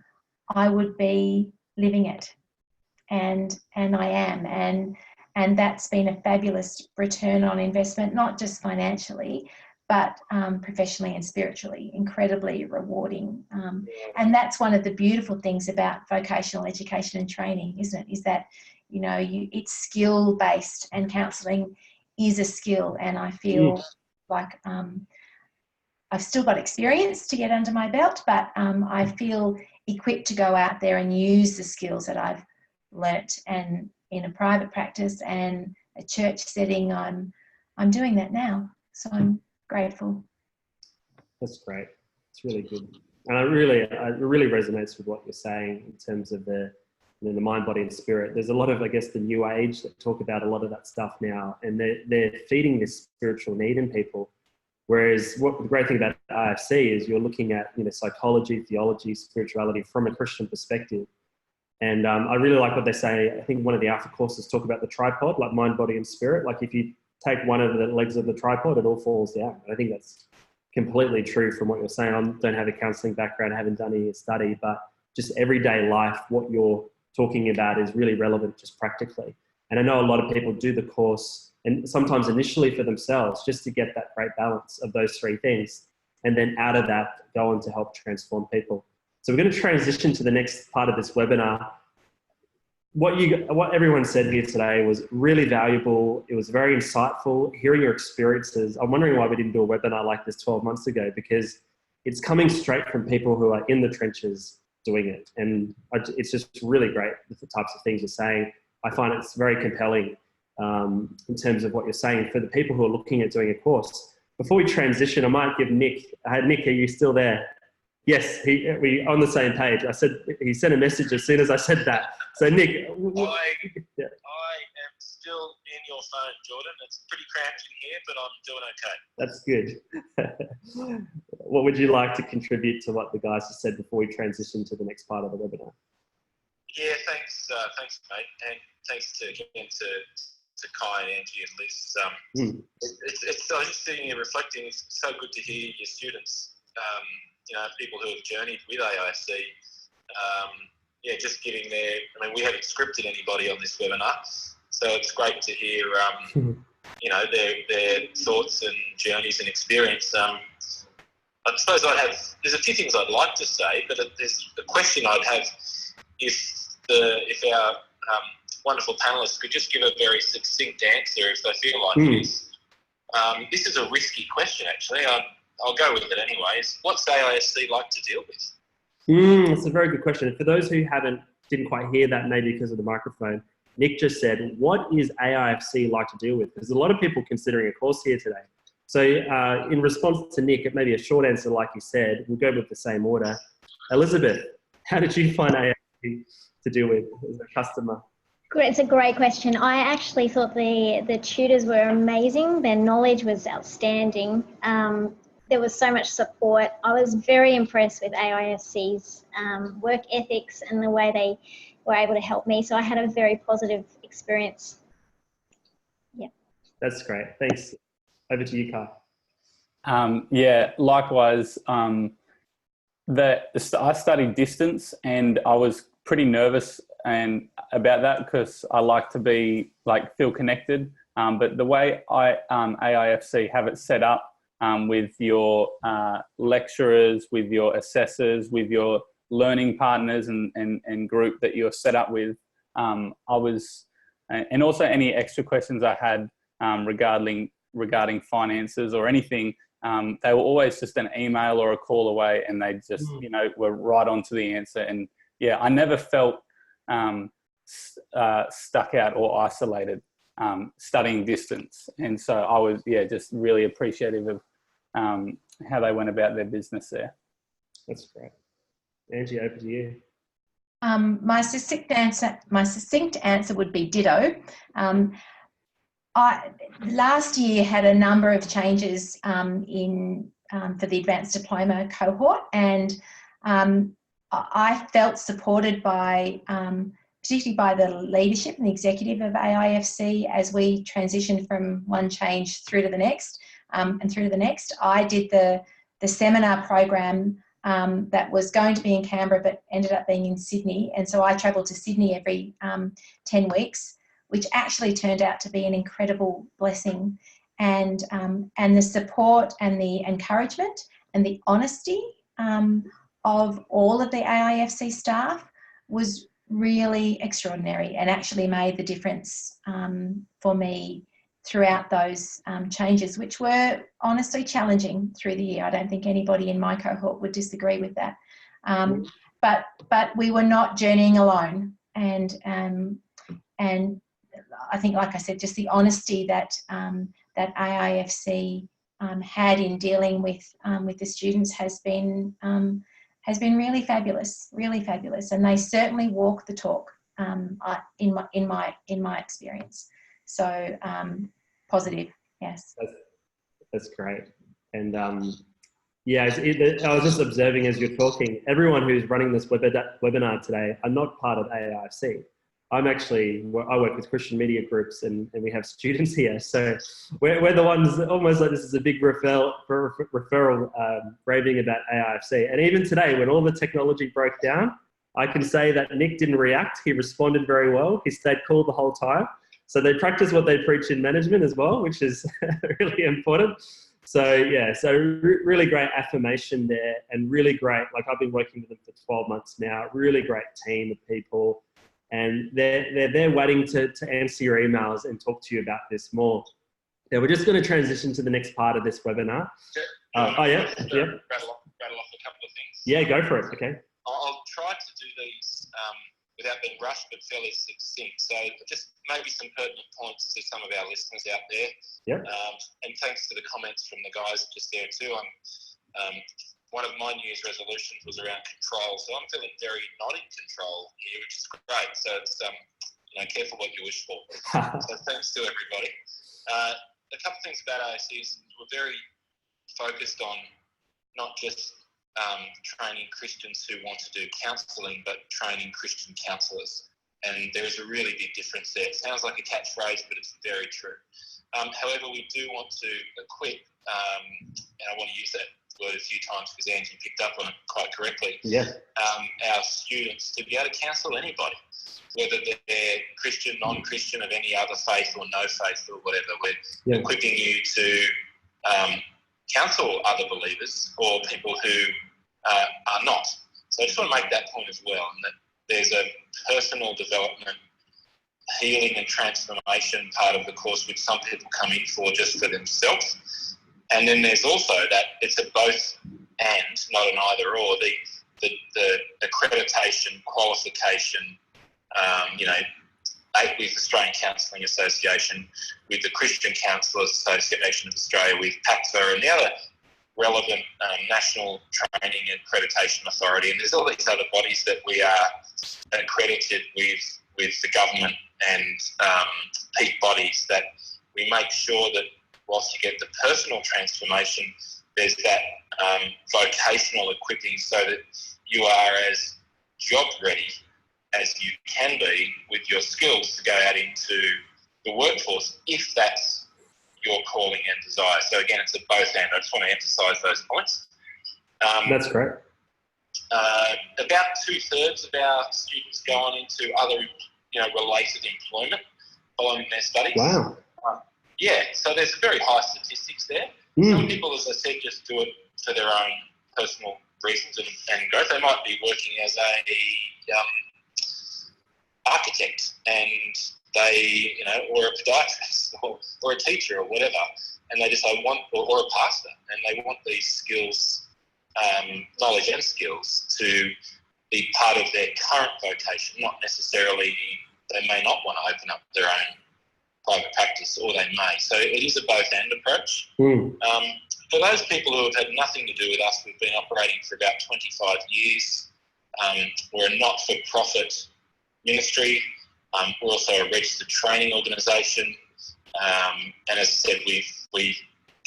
[SPEAKER 2] I would be living it, and I am, and that's been a fabulous return on investment, not just financially, but professionally and spiritually, incredibly rewarding. And that's one of the beautiful things about vocational education and training, isn't it? Is that, it's skill-based, and counselling is a skill. And I feel like I've still got experience to get under my belt, but I feel equipped to go out there and use the skills that I've learnt, and in a private practice and a church setting, I'm doing that now. So I'm grateful.
[SPEAKER 1] That's great. It's really good. And it really resonates with what you're saying in terms of the mind, body and spirit. There's a lot of, I guess, the new age that talk about a lot of that stuff now, and they're feeding this spiritual need in people. Whereas the great thing about IFC is you're looking at, psychology, theology, spirituality from a Christian perspective. And I really like what they say. I think one of the Alpha courses talk about the tripod, like mind, body and spirit. Like if you take one of the legs of the tripod, it all falls down. I think that's completely true from what you're saying. I don't have a counselling background, I haven't done any study, but just everyday life, what you're talking about is really relevant just practically. And I know a lot of people do the course, and sometimes initially for themselves, just to get that great balance of those three things. And then out of that, go on to help transform people. So we're going to transition to the next part of this webinar. What everyone said here today was really valuable. It was very insightful, hearing your experiences. I'm wondering why we didn't do a webinar like this 12 months ago, because it's coming straight from people who are in the trenches doing it. And it's just really great with the types of things you're saying. I find it's very compelling in terms of what you're saying for the people who are looking at doing a course. Before we transition, I might give Nick, Nick, are you still there? Yes, we on the same page. I said he sent a message as soon as I said that. So Nick,
[SPEAKER 3] I am still in your phone, Jordan. It's pretty cramped in here, but I'm doing okay.
[SPEAKER 1] That's good. What would you like to contribute to what the guys have said before we transition to the next part of the webinar?
[SPEAKER 3] Yeah, thanks, mate, and thanks again to Kai and Angie and Liz. I was just sitting here reflecting. It's so good to hear your students. People who have journeyed with AIC, just giving we haven't scripted anybody on this webinar, so it's great to hear, their thoughts and journeys and experience. I suppose there's a few things I'd like to say, but there's a question I'd have if our wonderful panelists could just give a very succinct answer if they feel like it is. This is a risky question, actually. I'll go with it anyways. What's AISC like to deal with?
[SPEAKER 1] That's a very good question. And for those who didn't quite hear that, maybe because of the microphone, Nick just said, what is AIFC like to deal with? There's a lot of people considering a course here today. So in response to Nick, it may be a short answer like you said. We'll go with the same order. Elizabeth, how did you find AIFC to deal with as a customer?
[SPEAKER 4] It's a great question. I actually thought the tutors were amazing. Their knowledge was outstanding. there was so much support. I was very impressed with AIFC's work ethics and the way they were able to help me. So I had a very positive experience. Yeah.
[SPEAKER 1] That's great. Thanks. Over to you, Kai.
[SPEAKER 5] Yeah, likewise. I studied distance, and I was pretty nervous about that because I like to feel connected. But the way AIFC have it set up with your lecturers, with your assessors, with your learning partners and group that you're set up with, and also any extra questions I had regarding finances or anything, they were always just an email or a call away, and they just were right on to the answer. And yeah, I never felt stuck out or isolated studying distance. And so I was just really appreciative of how they went about their business there.
[SPEAKER 1] That's great. Angie, over to you.
[SPEAKER 2] My succinct answer would be ditto. Last year had a number of changes for the advanced diploma cohort, and I felt supported by particularly by the leadership and the executive of AIFC as we transitioned from one change through to the next and through to the next. I did the seminar program that was going to be in Canberra but ended up being in Sydney, and so I travelled to Sydney every 10 weeks, which actually turned out to be an incredible blessing. And the support and the encouragement and the honesty of all of the AIFC staff was really extraordinary, and actually made the difference for me throughout those changes, which were honestly challenging through the year. I don't think anybody in my cohort would disagree with that. But we were not journeying alone, and I think, like I said, just the honesty that that AIFC had in dealing with the students has been really fabulous, and they certainly walk the talk in my experience. So positive, yes.
[SPEAKER 1] That's great. And yeah, I was just observing as you're talking, everyone who's running this webinar today are not part of AIFC. I work with Christian media groups, and we have students here. So we're the ones, almost like this is a big referral raving about AIFC. And even today, when all the technology broke down, I can say that Nick didn't react. He responded very well. He stayed cool the whole time. So they practice what they preach in management as well, which is really important. So yeah, really great affirmation there, and really great. Like, I've been working with them for 12 months now. Really great team of people. And they're waiting to answer your emails and talk to you about this more. Yeah, we're just going to transition to the next part of this webinar.
[SPEAKER 3] Rattle off a couple of things.
[SPEAKER 1] Yeah, go for it. Okay.
[SPEAKER 3] I'll try to do these without being rushed, but fairly succinct. So just maybe some pertinent points to some of our listeners out there.
[SPEAKER 1] Yep.
[SPEAKER 3] And thanks to the comments from the guys just there too. One of my New Year's resolutions was around control, so I'm feeling very not in control here, which is great. So it's careful what you wish for. So thanks to everybody. A couple of things about AIC is we're very focused on not just training Christians who want to do counselling, but training Christian counsellors. And there is a really big difference there. It sounds like a catchphrase, but it's very true. However, we do want to equip, and I want to use that word a few times because Angie picked up on it quite correctly.
[SPEAKER 1] Yeah.
[SPEAKER 3] Our students to be able to counsel anybody, whether they're Christian, non-Christian, of any other faith or no faith or whatever. We're equipping you to counsel other believers or people who are not. So I just want to make that point as well, and that there's a personal development, healing and transformation part of the course which some people come in for just for themselves. And then there's also that it's a both and, not an either or. The Accreditation Qualification, with Australian Counselling Association, with the Christian Counsellors Association of Australia, with PACFA and the other relevant national training and accreditation authority. And there's all these other bodies that we are accredited with the government and peak bodies, that we make sure that whilst you get the personal transformation, there's that vocational equipping so that you are as job ready as you can be with your skills to go out into the workforce, if that's your calling and desire. So again, it's a both and. I just want to emphasise those points.
[SPEAKER 1] That's great.
[SPEAKER 3] About 2/3 of our students go on into other, related employment following their studies.
[SPEAKER 1] Wow.
[SPEAKER 3] Yeah, so there's very high statistics there. Some people, as I said, just do it for their own personal reasons and growth. They might be working as a architect, and they, or a podiatrist or a teacher or whatever, and they just or a pastor, and they want these skills, knowledge and skills to be part of their current vocation, not necessarily, they may not want to open up their own private practice, or they may. So it is a both and approach. For those people who have had nothing to do with us, we've been operating for about 25 years. We're a not-for-profit ministry. We're also a registered training organisation. And as I said, we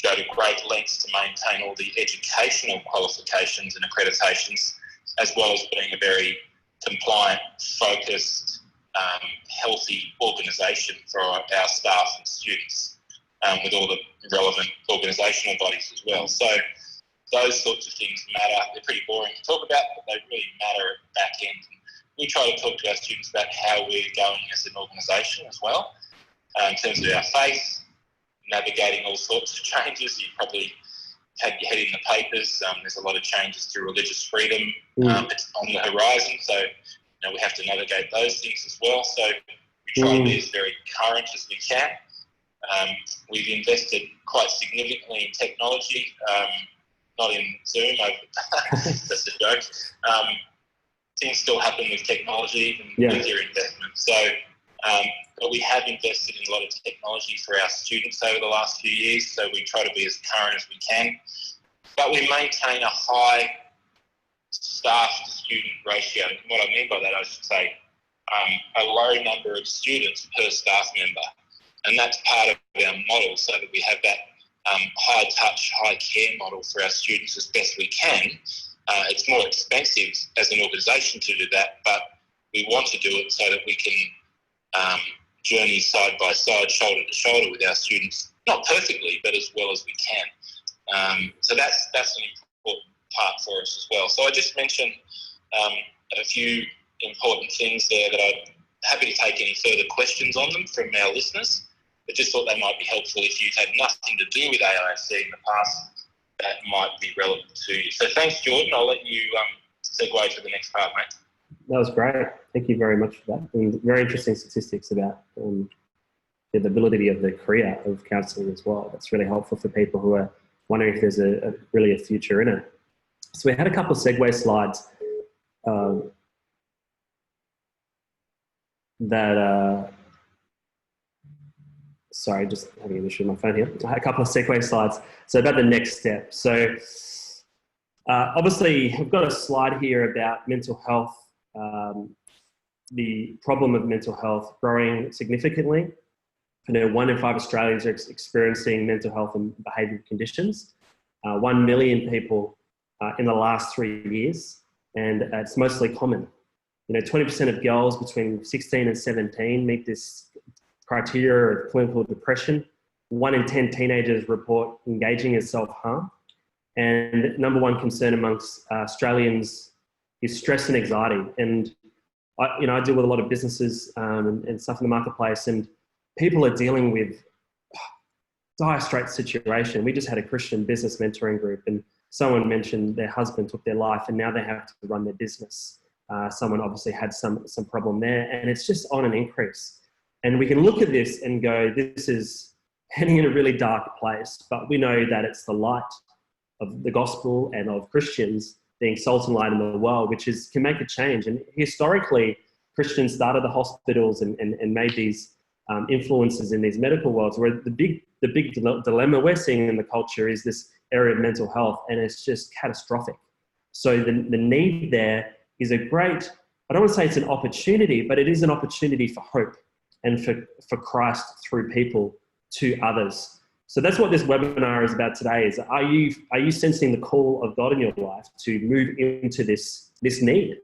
[SPEAKER 3] go to great lengths to maintain all the educational qualifications and accreditations, as well as being a very compliant, focused, healthy organisation for our staff and students, with all the relevant organisational bodies as well. So those sorts of things matter. They're pretty boring to talk about, but they really matter at the back end. We try to talk to our students about how we're going as an organisation as well, in terms of our faith, navigating all sorts of changes. You probably had your head in the papers. There's a lot of changes to religious freedom. It's on the horizon, so we have to navigate those things as well. So we try to be as very current as we can. We've invested quite significantly in technology, not in Zoom. That's a joke. Things still happen with technology, even with your investment. So, but we have invested in a lot of technology for our students over the last few years, so we try to be as current as we can. But we maintain a high staff-to-student ratio. And what I mean by that, I should say, a low number of students per staff member. And that's part of our model, so that we have that high-touch, high-care model for our students as best we can. It's more expensive as an organisation to do that, but we want to do it so that we can journey side by side, shoulder to shoulder with our students, not perfectly, but as well as we can. So that's an important part for us as well. So I just mentioned a few important things there that I'm happy to take any further questions on them from our listeners, but just thought they might be helpful if you've had nothing to do with AIC in the past. That might be relevant to you. So thanks, Jordan. I'll let you segue to the next part, mate.
[SPEAKER 1] That was great. Thank you very much for that. And very interesting statistics about the validity of the career of counselling as well. That's really helpful for people who are wondering if there's really a future in it. So we had a couple of segue slides sorry, just having an issue with my phone here. I had a couple of segue slides. So about the next step. So obviously, we've got a slide here about mental health, the problem of mental health growing significantly. 1 in 5 Australians are experiencing mental health and behavioural conditions. 1 million people in the last 3 years, and it's mostly common. 20% of girls between 16 and 17 meet this criteria of clinical depression. 1 in 10 teenagers report engaging in self-harm. And number one concern amongst Australians is stress and anxiety. And I deal with a lot of businesses and stuff in the marketplace, and people are dealing with dire straits situation. We just had a Christian business mentoring group, and someone mentioned their husband took their life and now they have to run their business. Someone obviously had some problem there, and it's just on an increase. And we can look at this and go, this is heading in a really dark place, but we know that it's the light of the gospel and of Christians being salt and light in the world, which can make a change. And historically, Christians started the hospitals and made these influences in these medical worlds, where the big dilemma we're seeing in the culture is this area of mental health, and it's just catastrophic. So the need there is a great, I don't want to say it's an opportunity, but it is an opportunity for hope and for Christ through people to others. So that's what this webinar is about today. Is are you sensing the call of God in your life to move into this need?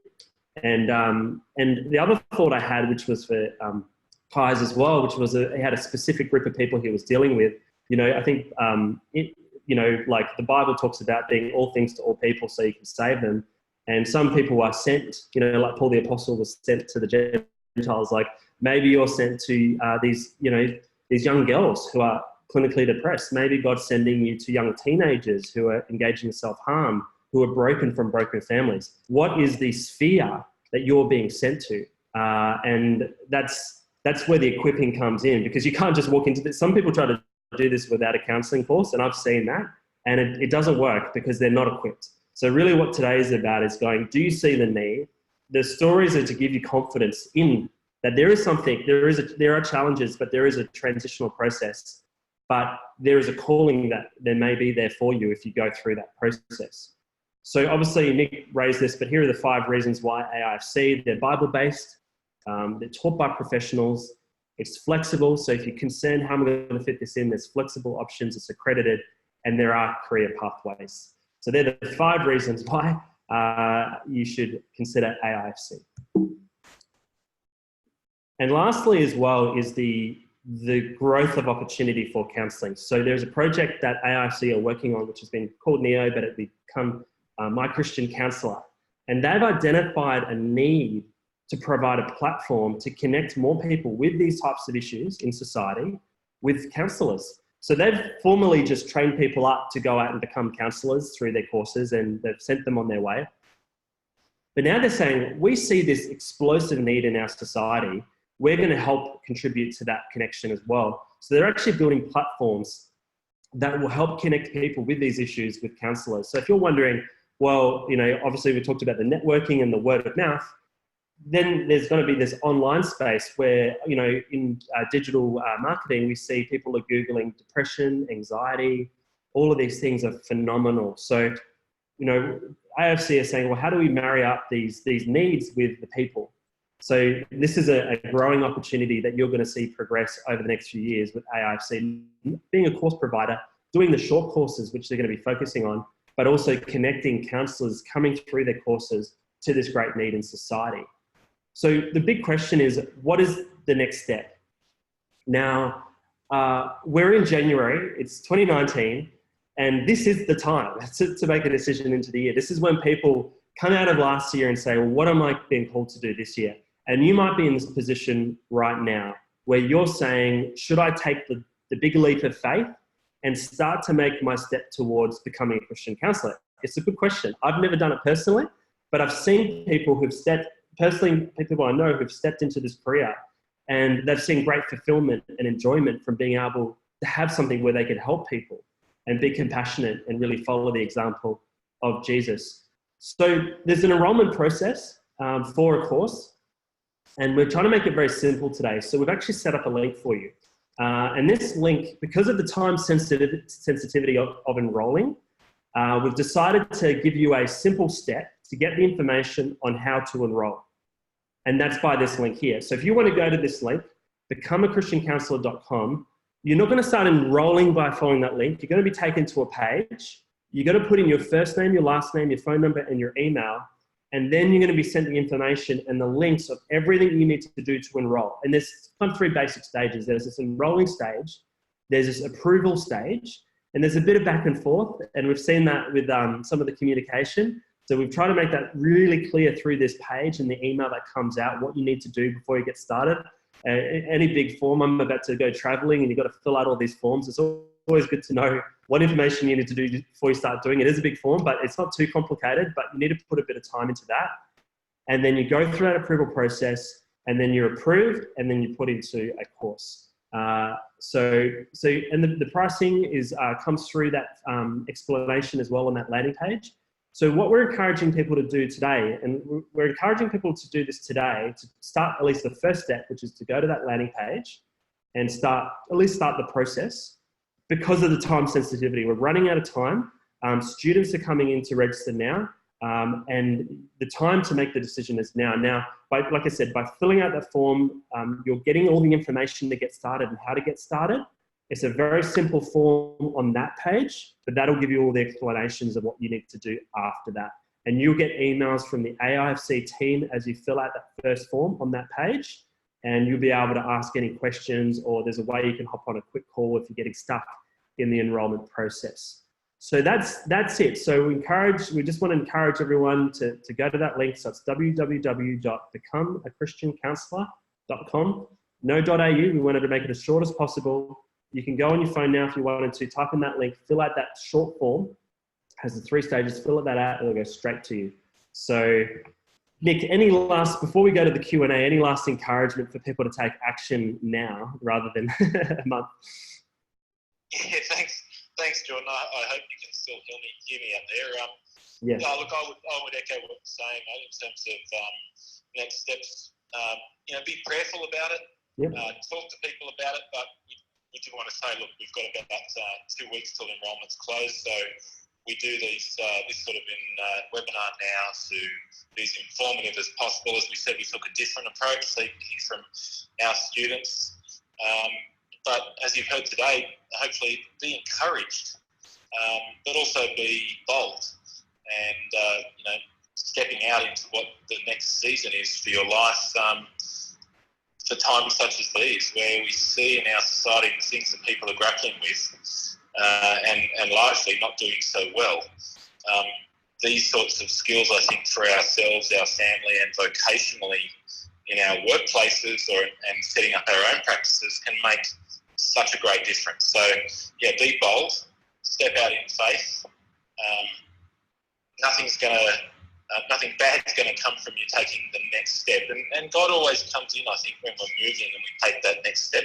[SPEAKER 1] And the other thought I had, which was for Kai's as well, which was he had a specific group of people he was dealing with. I think like the Bible talks about being all things to all people so you can save them. And some people are sent, like Paul the Apostle was sent to the Gentiles. Like maybe you're sent to these young girls who are clinically depressed. Maybe God's sending you to young teenagers who are engaging in self-harm, who are broken from broken families. What is the sphere that you're being sent to? And that's where the equipping comes in, because you can't just walk into this. Some people try to do this without a counselling course, and I've seen that, and it doesn't work because they're not equipped. So really what today is about is going, do you see the need? The stories are to give you confidence in that there is something, there are challenges, but there is a transitional process, but there is a calling that there may be there for you if you go through that process. So obviously Nick raised this, but here are the 5 reasons why AIFC. They're Bible-based, they're taught by professionals, it's flexible. So if you're concerned how am I going to fit this in, there's flexible options, it's accredited, and there are career pathways. So they're the 5 reasons why you should consider AIFC. And lastly as well is the growth of opportunity for counselling. So there's a project that AIFC are working on, which has been called NEO, but it become My Christian Counsellor. And they've identified a need to provide a platform to connect more people with these types of issues in society with counsellors. So they've formally just trained people up to go out and become counsellors through their courses, and they've sent them on their way. But now they're saying, we see this explosive need in our society. We're going to help contribute to that connection as well. So they're actually building platforms that will help connect people with these issues with counsellors. So if you're wondering, well, obviously we talked about the networking and the word of mouth, then there's going to be this online space where, in digital marketing, we see people are Googling depression, anxiety, all of these things are phenomenal. So, AFC are saying, well, how do we marry up these needs with the people? So this is a growing opportunity that you're going to see progress over the next few years with AIFC being a course provider, doing the short courses, which they're going to be focusing on, but also connecting counsellors coming through their courses to this great need in society. So the big question is, what is the next step? Now, we're in January, it's 2019, and this is the time to make a decision into the year. This is when people come out of last year and say, well, what am I being called to do this year? And you might be in this position right now where you're saying, should I take the big leap of faith and start to make my step towards becoming a Christian counsellor? It's a good question. I've never done it personally, but I've seen people who've people I know who've stepped into this career, and they've seen great fulfillment and enjoyment from being able to have something where they can help people and be compassionate and really follow the example of Jesus. So there's an enrollment process for a course, and we're trying to make it very simple today. So we've actually set up a link for you. And this link, because of the time sensitivity of enrolling, we've decided to give you a simple step to get the information on how to enroll. And that's by this link here. So if you want to go to this link, becomeachristiancounsellor.com, you're not going to start enrolling by following that link. You're going to be taken to a page. You're going to put in your first name, your last name, your phone number, and your email. And then you're going to be sent the information and the links of everything you need to do to enroll. And there's kind of 3 basic stages. There's this enrolling stage, there's this approval stage, and there's a bit of back and forth. And we've seen that with some of the communication. So we've tried to make that really clear through this page and the email that comes out, what you need to do before you get started. Any big form, I'm about to go traveling and you've got to fill out all these forms. It's always good to know what information you need to do before you start doing it. It is a big form, but it's not too complicated, but you need to put a bit of time into that. And then you go through that approval process, and then you're approved, and then you put into a course. And the pricing comes through that explanation as well on that landing page. So what we're encouraging people to do today, and we're encouraging people to do this today, to start at least the first step, which is to go to that landing page and start the process, because of the time sensitivity. We're running out of time. Students are coming in to register now, and the time to make the decision is now. Now, like I said, by filling out that form, you're getting all the information to get started and how to get started. It's a very simple form on that page, but that'll give you all the explanations of what you need to do after that. And you'll get emails from the AIFC team as you fill out that first form on that page, and you'll be able to ask any questions, or there's a way you can hop on a quick call if you're getting stuck in the enrollment process. So that's it. So we just want to encourage everyone to go to that link. So it's www.becomeachristiancounsellor.com. No .au, we wanted to make it as short as possible. You can go on your phone now if you wanted to, type in that link, fill out that short form. It has the 3 stages, fill that out, and it'll go straight to you. So Nick, before we go to the Q&A, any last encouragement for people to take action now rather than a month?
[SPEAKER 3] Yeah, thanks, Jordan. I hope you can still hear me out there.
[SPEAKER 1] Yes.
[SPEAKER 3] No, look, I would echo what you're saying, mate, in terms of next steps. Be prayerful about it.
[SPEAKER 1] Yep.
[SPEAKER 3] Talk to people about it, but we do want to say, look, we've got about 2 weeks till enrolment's closed, so we do this sort of webinar now to be as informative as possible. As we said, we took a different approach, so you can hear from our students. But as you've heard today, hopefully be encouraged, but also be bold and, stepping out into what the next season is for your life, for times such as these, where we see in our society the things that people are grappling with and largely not doing so well. These sorts of skills, I think, for ourselves, our family, and vocationally in our workplaces and setting up our own practices can make such a great difference. So, yeah, be bold, step out in faith. Nothing bad's going to come from you taking the next step. And God always comes in, I think, when we're moving and we take that next step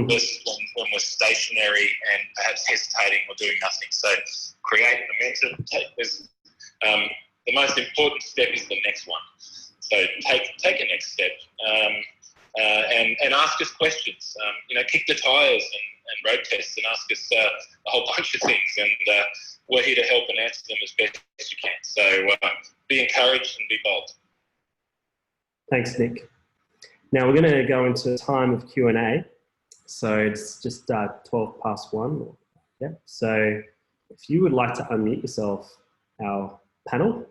[SPEAKER 3] versus when we're stationary and perhaps hesitating or doing nothing. So create momentum. The most important step is the next one. So take a next step and ask us questions. Kick the tires and road tests and ask us a whole bunch of things. And we're here to help and answer them as best as you can. So be encouraged and be bold.
[SPEAKER 1] Thanks, Nick. Now we're going to go into a time of Q&A. So it's just 1:12. Yeah. So if you would like to unmute yourself, our panel,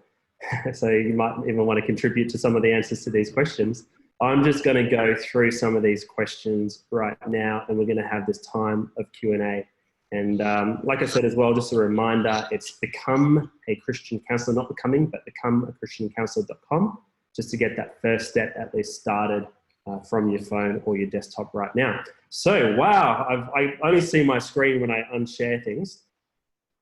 [SPEAKER 1] so you might even want to contribute to some of the answers to these questions. I'm just going to go through some of these questions right now, and we're going to have this time of Q&A. And like I said as well, just a reminder, it's Become a Christian Counsellor, not becoming, but becomeachristiancounsellor.com, just to get that first step at least started from your phone or your desktop right now. So, wow, I only see my screen when I unshare things.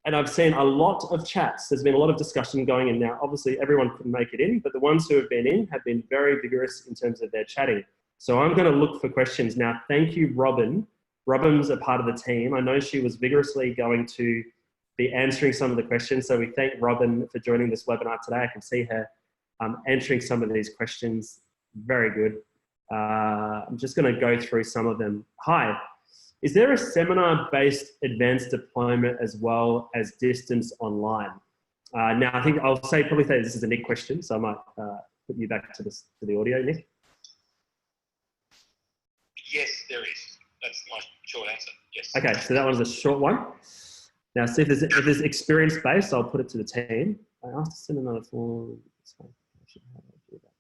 [SPEAKER 1] And I've seen a lot of chats. There's been a lot of discussion going in now. Obviously, everyone couldn't make it in, but the ones who have been in have been very vigorous in terms of their chatting. So I'm going to look for questions now. Thank you, Robin. Robin's a part of the team. I know she was vigorously going to be answering some of the questions. So we thank Robin for joining this webinar today. I can see her answering some of these questions. Very good. I'm just going to go through some of them. Hi. Is there a seminar-based advanced diploma as well as distance online? Now, I think I'll probably say this is a Nick question, so I might put you back to the audio, Nick.
[SPEAKER 3] Yes, there is. That's my short answer. Yes. Okay,
[SPEAKER 1] so that one's a short one. Now, see if there's experience-based, I'll put it to the team. I asked to send another form.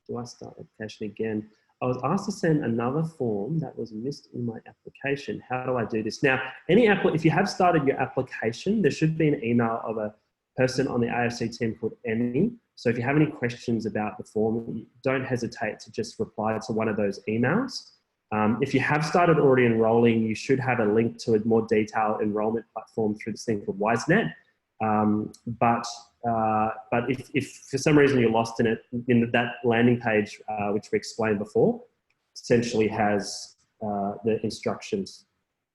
[SPEAKER 1] Do I start application again? I was asked to send another form that was missed in my application. How do I do this? Now, if you have started your application, there should be an email of a person on the AFC team called Emmy. So if you have any questions about the form, don't hesitate to just reply to one of those emails. If you have started already enrolling, you should have a link to a more detailed enrollment platform through this thing called WiseNet. But if for some reason you're lost in it, that landing page, which we explained before, essentially has the instructions.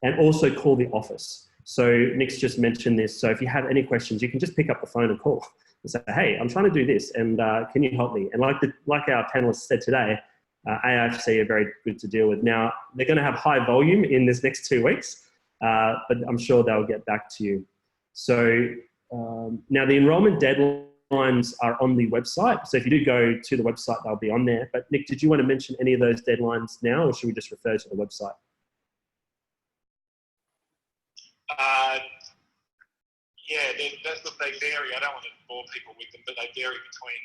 [SPEAKER 1] And also call the office. So Nick's just mentioned this. So if you have any questions, you can just pick up the phone and call and say, hey, I'm trying to do this, and can you help me? And like our panelists said today, AIFC are very good to deal with. Now, they're going to have high volume in this next 2 weeks, but I'm sure they'll get back to you. So now the enrollment deadlines are on the website. So if you do go to the website, they'll be on there. But Nick, did you want to mention any of those deadlines now, or should we just refer to the website?
[SPEAKER 3] Yeah, they vary. I don't want to bore people with them, but they vary between,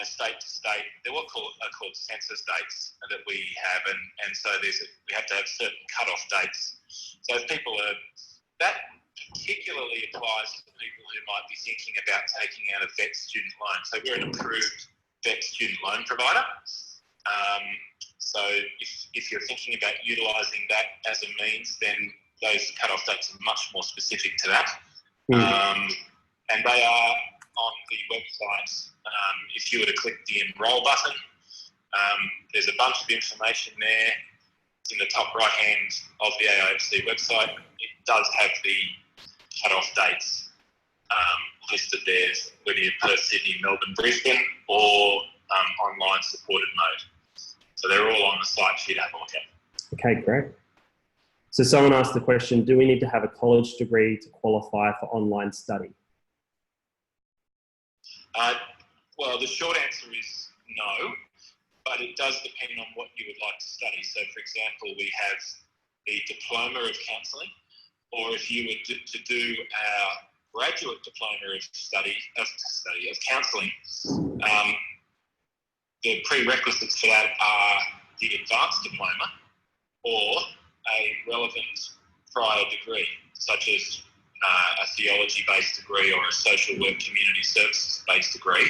[SPEAKER 3] state to state. They're what are called census dates that we have, and so we have to have certain cut-off dates. So if people that particularly applies to people who might be thinking about taking out a vet student loan. So we're an approved vet student loan provider. So if you're thinking about utilising that as a means, then those cut-off dates are much more specific to that. And they are on the website. If you were to click the Enroll button, there's a bunch of information there. It's in the top right hand of the AIFC website. It does have the cut-off dates listed there, whether you're Perth, Sydney, Melbourne, Brisbane, or online supported mode. So they're all on the site for you to have a look at.
[SPEAKER 1] Okay, great. So someone asked the question, do we need to have a college degree to qualify for online study?
[SPEAKER 3] Well, the short answer is no, but it does depend on what you would like to study. So, for example, we have the Diploma of Counselling, or if you were to do our graduate Diploma of Counselling, the prerequisites for that are the Advanced Diploma or a relevant prior degree, such as a theology-based degree or a social work community services-based degree.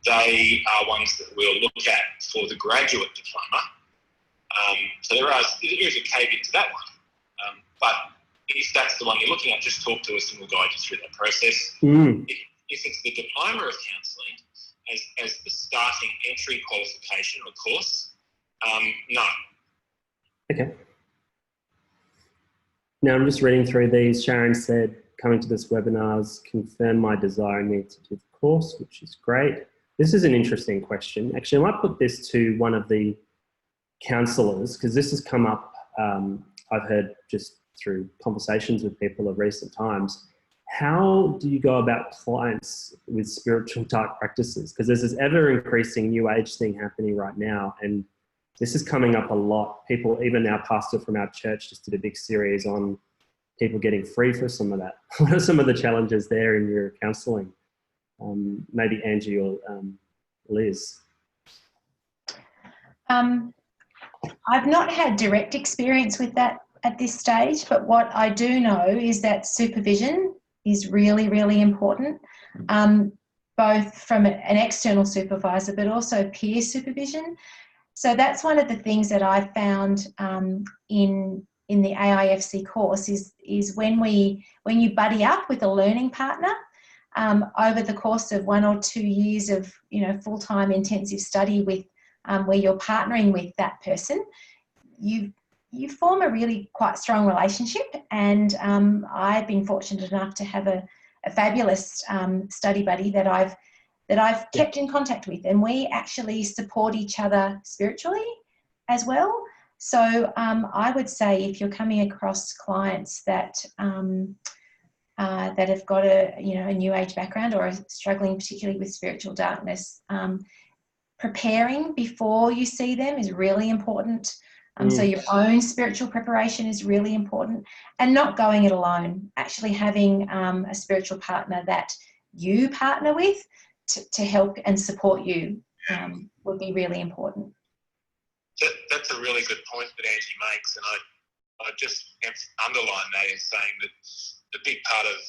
[SPEAKER 3] They are ones that we'll look at for the graduate diploma. So there is a caveat to that one. But if that's the one you're looking at, just talk to us and we'll guide you through that process. If it's the Diploma of Counselling as the starting entry qualification or course, no.
[SPEAKER 1] Okay. Now I'm just reading through these. Sharon said, coming to this webinar has confirmed my desire and need to do the course, which is great. This is an interesting question. Actually, I might put this to one of the counsellors, because this has come up, I've heard just through conversations with people of recent times. How do you go about clients with spiritual type practices? Because there's this ever increasing new age thing happening right now, and this is coming up a lot. People, even our pastor from our church just did a big series on people getting free for some of that. What are some of the challenges there in your counselling? Maybe Angie or Liz.
[SPEAKER 2] I've not had direct experience with that at this stage, but what I do know is that supervision is really, really important, both from an external supervisor, but also peer supervision. So that's one of the things that I found in the AIFC course is when you buddy up with a learning partner over the course of 1 or 2 years of full-time intensive study with where you're partnering with that person, you form a really quite strong relationship. And I've been fortunate enough to have a fabulous study buddy that I've kept in contact with, and we actually support each other spiritually as well. So I would say if you're coming across clients that have got a new age background or are struggling particularly with spiritual darkness, preparing before you see them is really important. So your own spiritual preparation is really important, and not going it alone. Actually having a spiritual partner that you partner with to help and support you would be really important.
[SPEAKER 3] That's a really good point that Angie makes, and I just underline that in saying that a big part of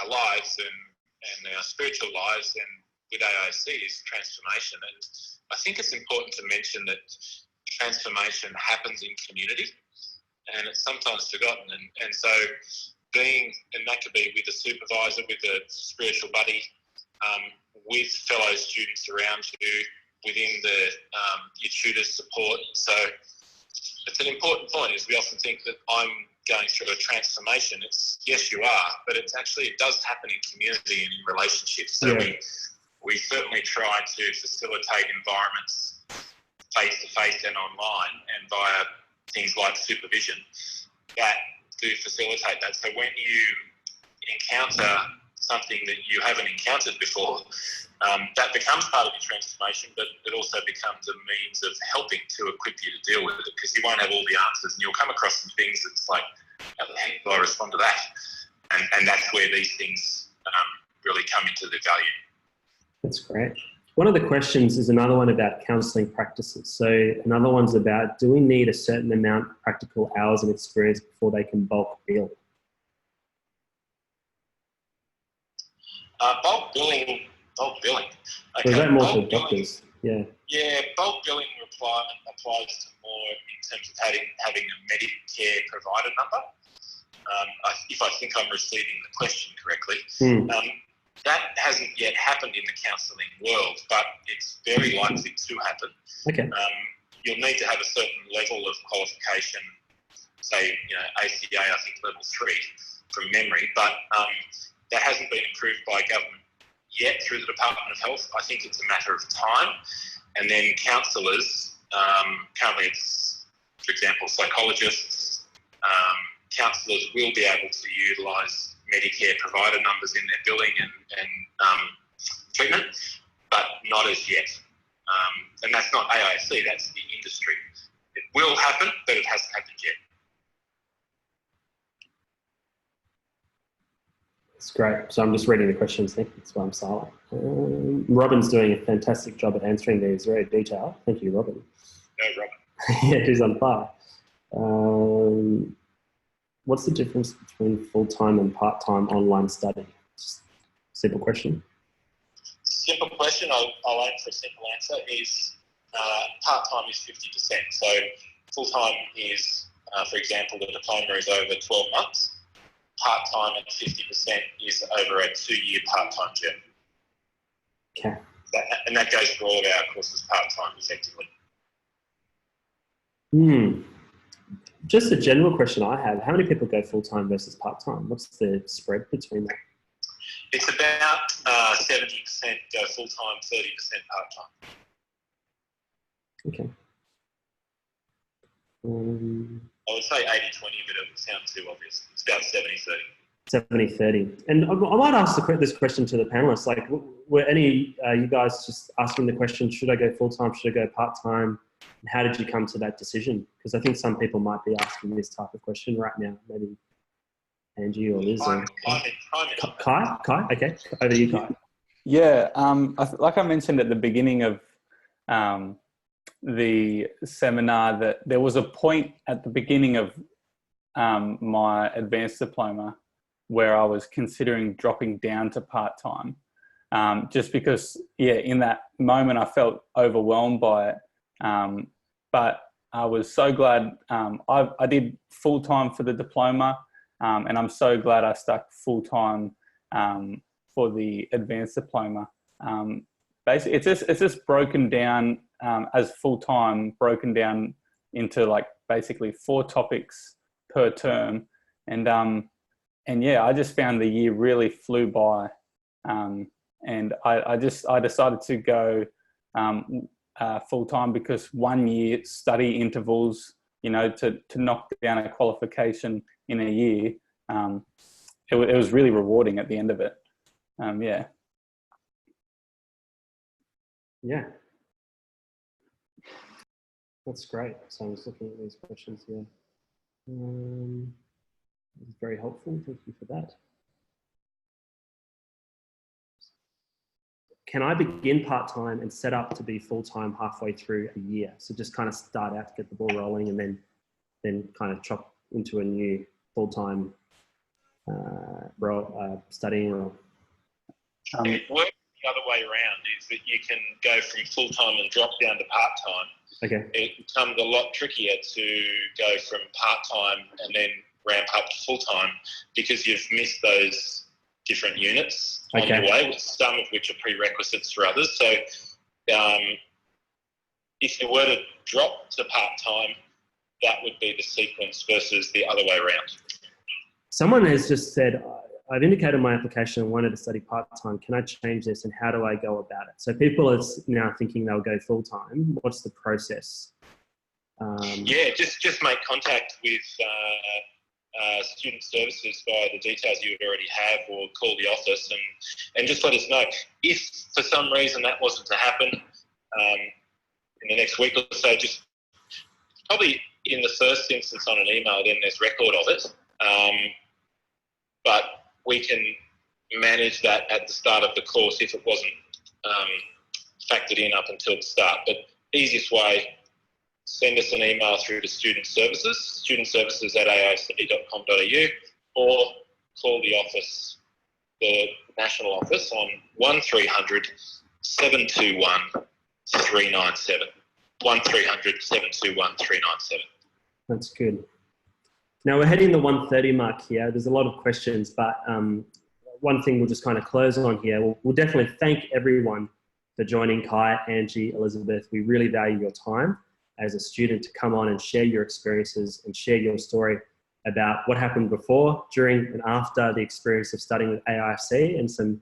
[SPEAKER 3] our lives and our spiritual lives and with AIC is transformation. And I think it's important to mention that transformation happens in community, and it's sometimes forgotten. And so and that could be with a supervisor, with a spiritual buddy, with fellow students around you, within your tutor's support. So it's an important point, is we often think that I'm going through a transformation. Yes, you are, but it does happen in community and in relationships. So we certainly try to facilitate environments face-to-face and online, and via things like supervision that do facilitate that. So when you encounter something that you haven't encountered before, that becomes part of your transformation, but it also becomes a means of helping to equip you to deal with it, because you won't have all the answers, and you'll come across some things that's like, how the heck do I respond to that? and that's where these things really come into their value.
[SPEAKER 1] That's great. One of the questions is another one about counselling practices. So another one's about, do we need a certain amount of practical hours and experience before they can bulk bill?
[SPEAKER 3] Bulk billing. Okay,
[SPEAKER 1] Or is that more for
[SPEAKER 3] bulk billing,
[SPEAKER 1] doctors? Yeah.
[SPEAKER 3] Yeah, bulk billing requirement applies to more in terms of having a Medicare provider number. If I think I'm receiving the question correctly. That hasn't yet happened in the counselling world, but it's very likely to happen.
[SPEAKER 1] Okay.
[SPEAKER 3] You'll need to have a certain level of qualification, say, ACA, I think level 3 from memory, but that hasn't been approved by government yet through the Department of Health. I think it's a matter of time. And then counsellors, currently it's, for example, psychologists, counsellors will be able to utilise Medicare provider numbers in their billing and treatment, but not as yet. And that's not AIC, that's the industry. It will happen, but it hasn't happened yet.
[SPEAKER 1] That's great. So I'm just reading the questions. That's why I'm silent. Robin's doing a fantastic job at answering these, very detailed. Thank you, Robin.
[SPEAKER 3] No, Robin.
[SPEAKER 1] Yeah, he's on fire. What's the difference between full-time and part-time online study? Just simple question.
[SPEAKER 3] Simple question. I'll aim for a simple answer. Is part-time is 50%. So full-time is, for example, the diploma is over 12 months. Part-time at 50% is over a 2-year part-time journey.
[SPEAKER 1] Okay.
[SPEAKER 3] And that goes for all of our courses part-time, effectively.
[SPEAKER 1] Just a general question I have. How many people go full-time versus part-time? What's the spread between that?
[SPEAKER 3] It's about 70% go full-time, 30% part-time.
[SPEAKER 1] Okay.
[SPEAKER 3] I would say 80-20, but it would sound too obvious. It's about 70-30.
[SPEAKER 1] 70-30. And I might ask this question to the panelists. Like, were any you guys just asking the question, should I go full-time, should I go part-time? And how did you come to that decision? Because I think some people might be asking this type of question right now. Maybe Angie or Liz or Kai? Okay, over to you, Kai.
[SPEAKER 5] Yeah, like I mentioned at the beginning of the seminar, that there was a point at the beginning of my advanced diploma where I was considering dropping down to part-time, just because, in that moment I felt overwhelmed by it. But I was so glad I did full-time for the diploma, and I'm so glad I stuck full-time for the advanced diploma. Basically, it's just broken down as full-time, broken down into like basically 4 topics per term, and I just found the year really flew by, and I decided to go full-time because 1 year study intervals, to knock down a qualification in a year, it was really rewarding at the end of it.
[SPEAKER 1] Yeah. That's great. So I'm just looking at these questions here. It's very helpful. Thank you for that. Can I begin part-time and set up to be full-time halfway through a year? So just kind of start out to get the ball rolling and then kind of chop into a new full-time studying role.
[SPEAKER 3] It works the other way around, is that you can go from full-time and drop down to part-time.
[SPEAKER 1] Okay.
[SPEAKER 3] It becomes a lot trickier to go from part-time and then ramp up to full-time because you've missed those different units on the way, some of which are prerequisites for others. So if you were to drop to part-time, that would be the sequence versus the other way around.
[SPEAKER 1] Someone has just said, I've indicated my application and wanted to study part-time. Can I change this and how do I go about it? So people are now thinking they'll go full-time. What's the process?
[SPEAKER 3] Just make contact with student services via the details you would already have, or call the office and just let us know. If for some reason that wasn't to happen in the next week or so, just probably in the first instance on an email, then there's record of it. But we can manage that at the start of the course if it wasn't factored in up until the start. But easiest way, send us an email through to student services at aic.com.au, or call the office, the national office, on 1300 721 397. 1300 721 397.
[SPEAKER 1] That's good. Now we're heading the 1:30 mark here. There's a lot of questions, but one thing we'll just kind of close on here. We'll definitely thank everyone for joining. Kai, Angie, Elizabeth, we really value your time as a student to come on and share your experiences and share your story about what happened before, during and after the experience of studying with AIFC, and some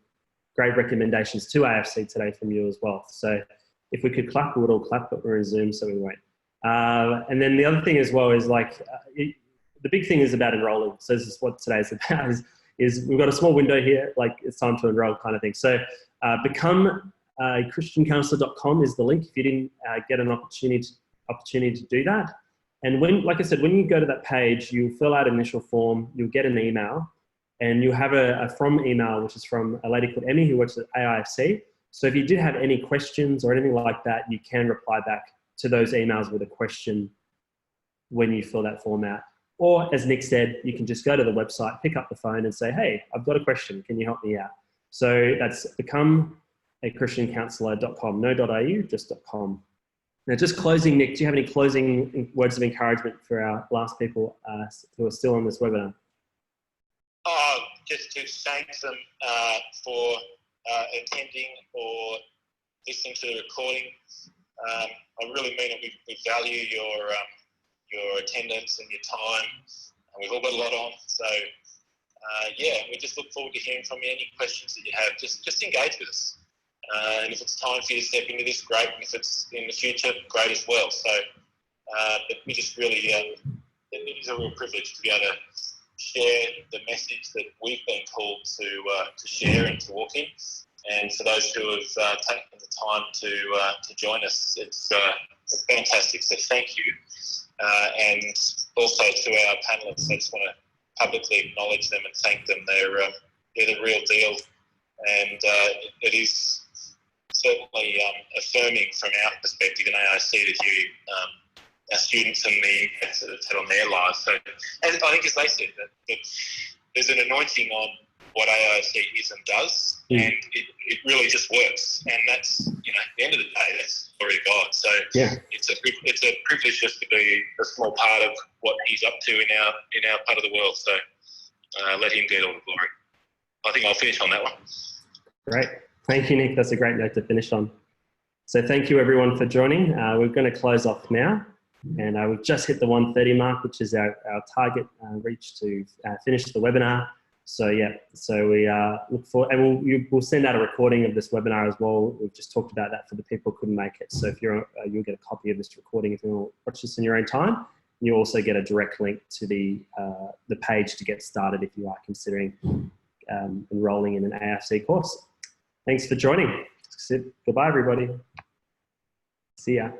[SPEAKER 1] great recommendations to AIFC today from you as well. So if we could clap, we would all clap, but we're in Zoom, so we won't. And then the other thing as well is the big thing is about enrolling. So this is what today's about, is we've got a small window here, like it's time to enroll kind of thing. So becomechristiancounsellor.com is the link if you didn't get an opportunity to do that. And when, like I said, when you go to that page, you fill out an initial form, you'll get an email, and you have a from email, which is from a lady called Emmy who works at AIFC. So if you did have any questions or anything like that, you can reply back to those emails with a question when you fill that form out. Or as Nick said, you can just go to the website, pick up the phone and say, hey, I've got a question, can you help me out? So that's becomechristiancounsellor.com, no.au, just .com. Now just closing, Nick, do you have any closing words of encouragement for our last people who are still on this webinar?
[SPEAKER 3] Just to thank them for attending or listening to the recording. I really mean it. We value your attendance and your time. We've all got a lot on, so we just look forward to hearing from you. Any questions that you have, just engage with us. And if it's time for you to step into this, great. And if it's in the future, great as well. So, but we just really, it is a real privilege to be able to share the message that we've been called to share and to walk in. And for those who have taken the time to join us, it's fantastic. So thank you. And also to our panelists, I just want to publicly acknowledge them and thank them. They're the real deal, and it is certainly affirming from our perspective in AIC to hear our students and the impacts that it's had on their lives. So, and I think as they said, that there's an anointing on what AIC is and does, and it really just works. And that's, at the end of the day, that's the glory of God. So it's a privilege just to be a small part of what He's up to in our part of the world. So let Him get all the glory. I think I'll finish on that one.
[SPEAKER 1] Great. Thank you, Nick. That's a great note to finish on. So thank you everyone for joining. We're going to close off now. And we've just hit the 1:30 mark, which is our target reach to finish the webinar. So we look forward, and we'll send out a recording of this webinar as well. We've just talked about that for the people who couldn't make it. So if you'll get a copy of this recording if you want to watch this in your own time. You also get a direct link to the page to get started if you are considering enrolling in an AIFC course. Thanks for joining. Goodbye, everybody. See ya.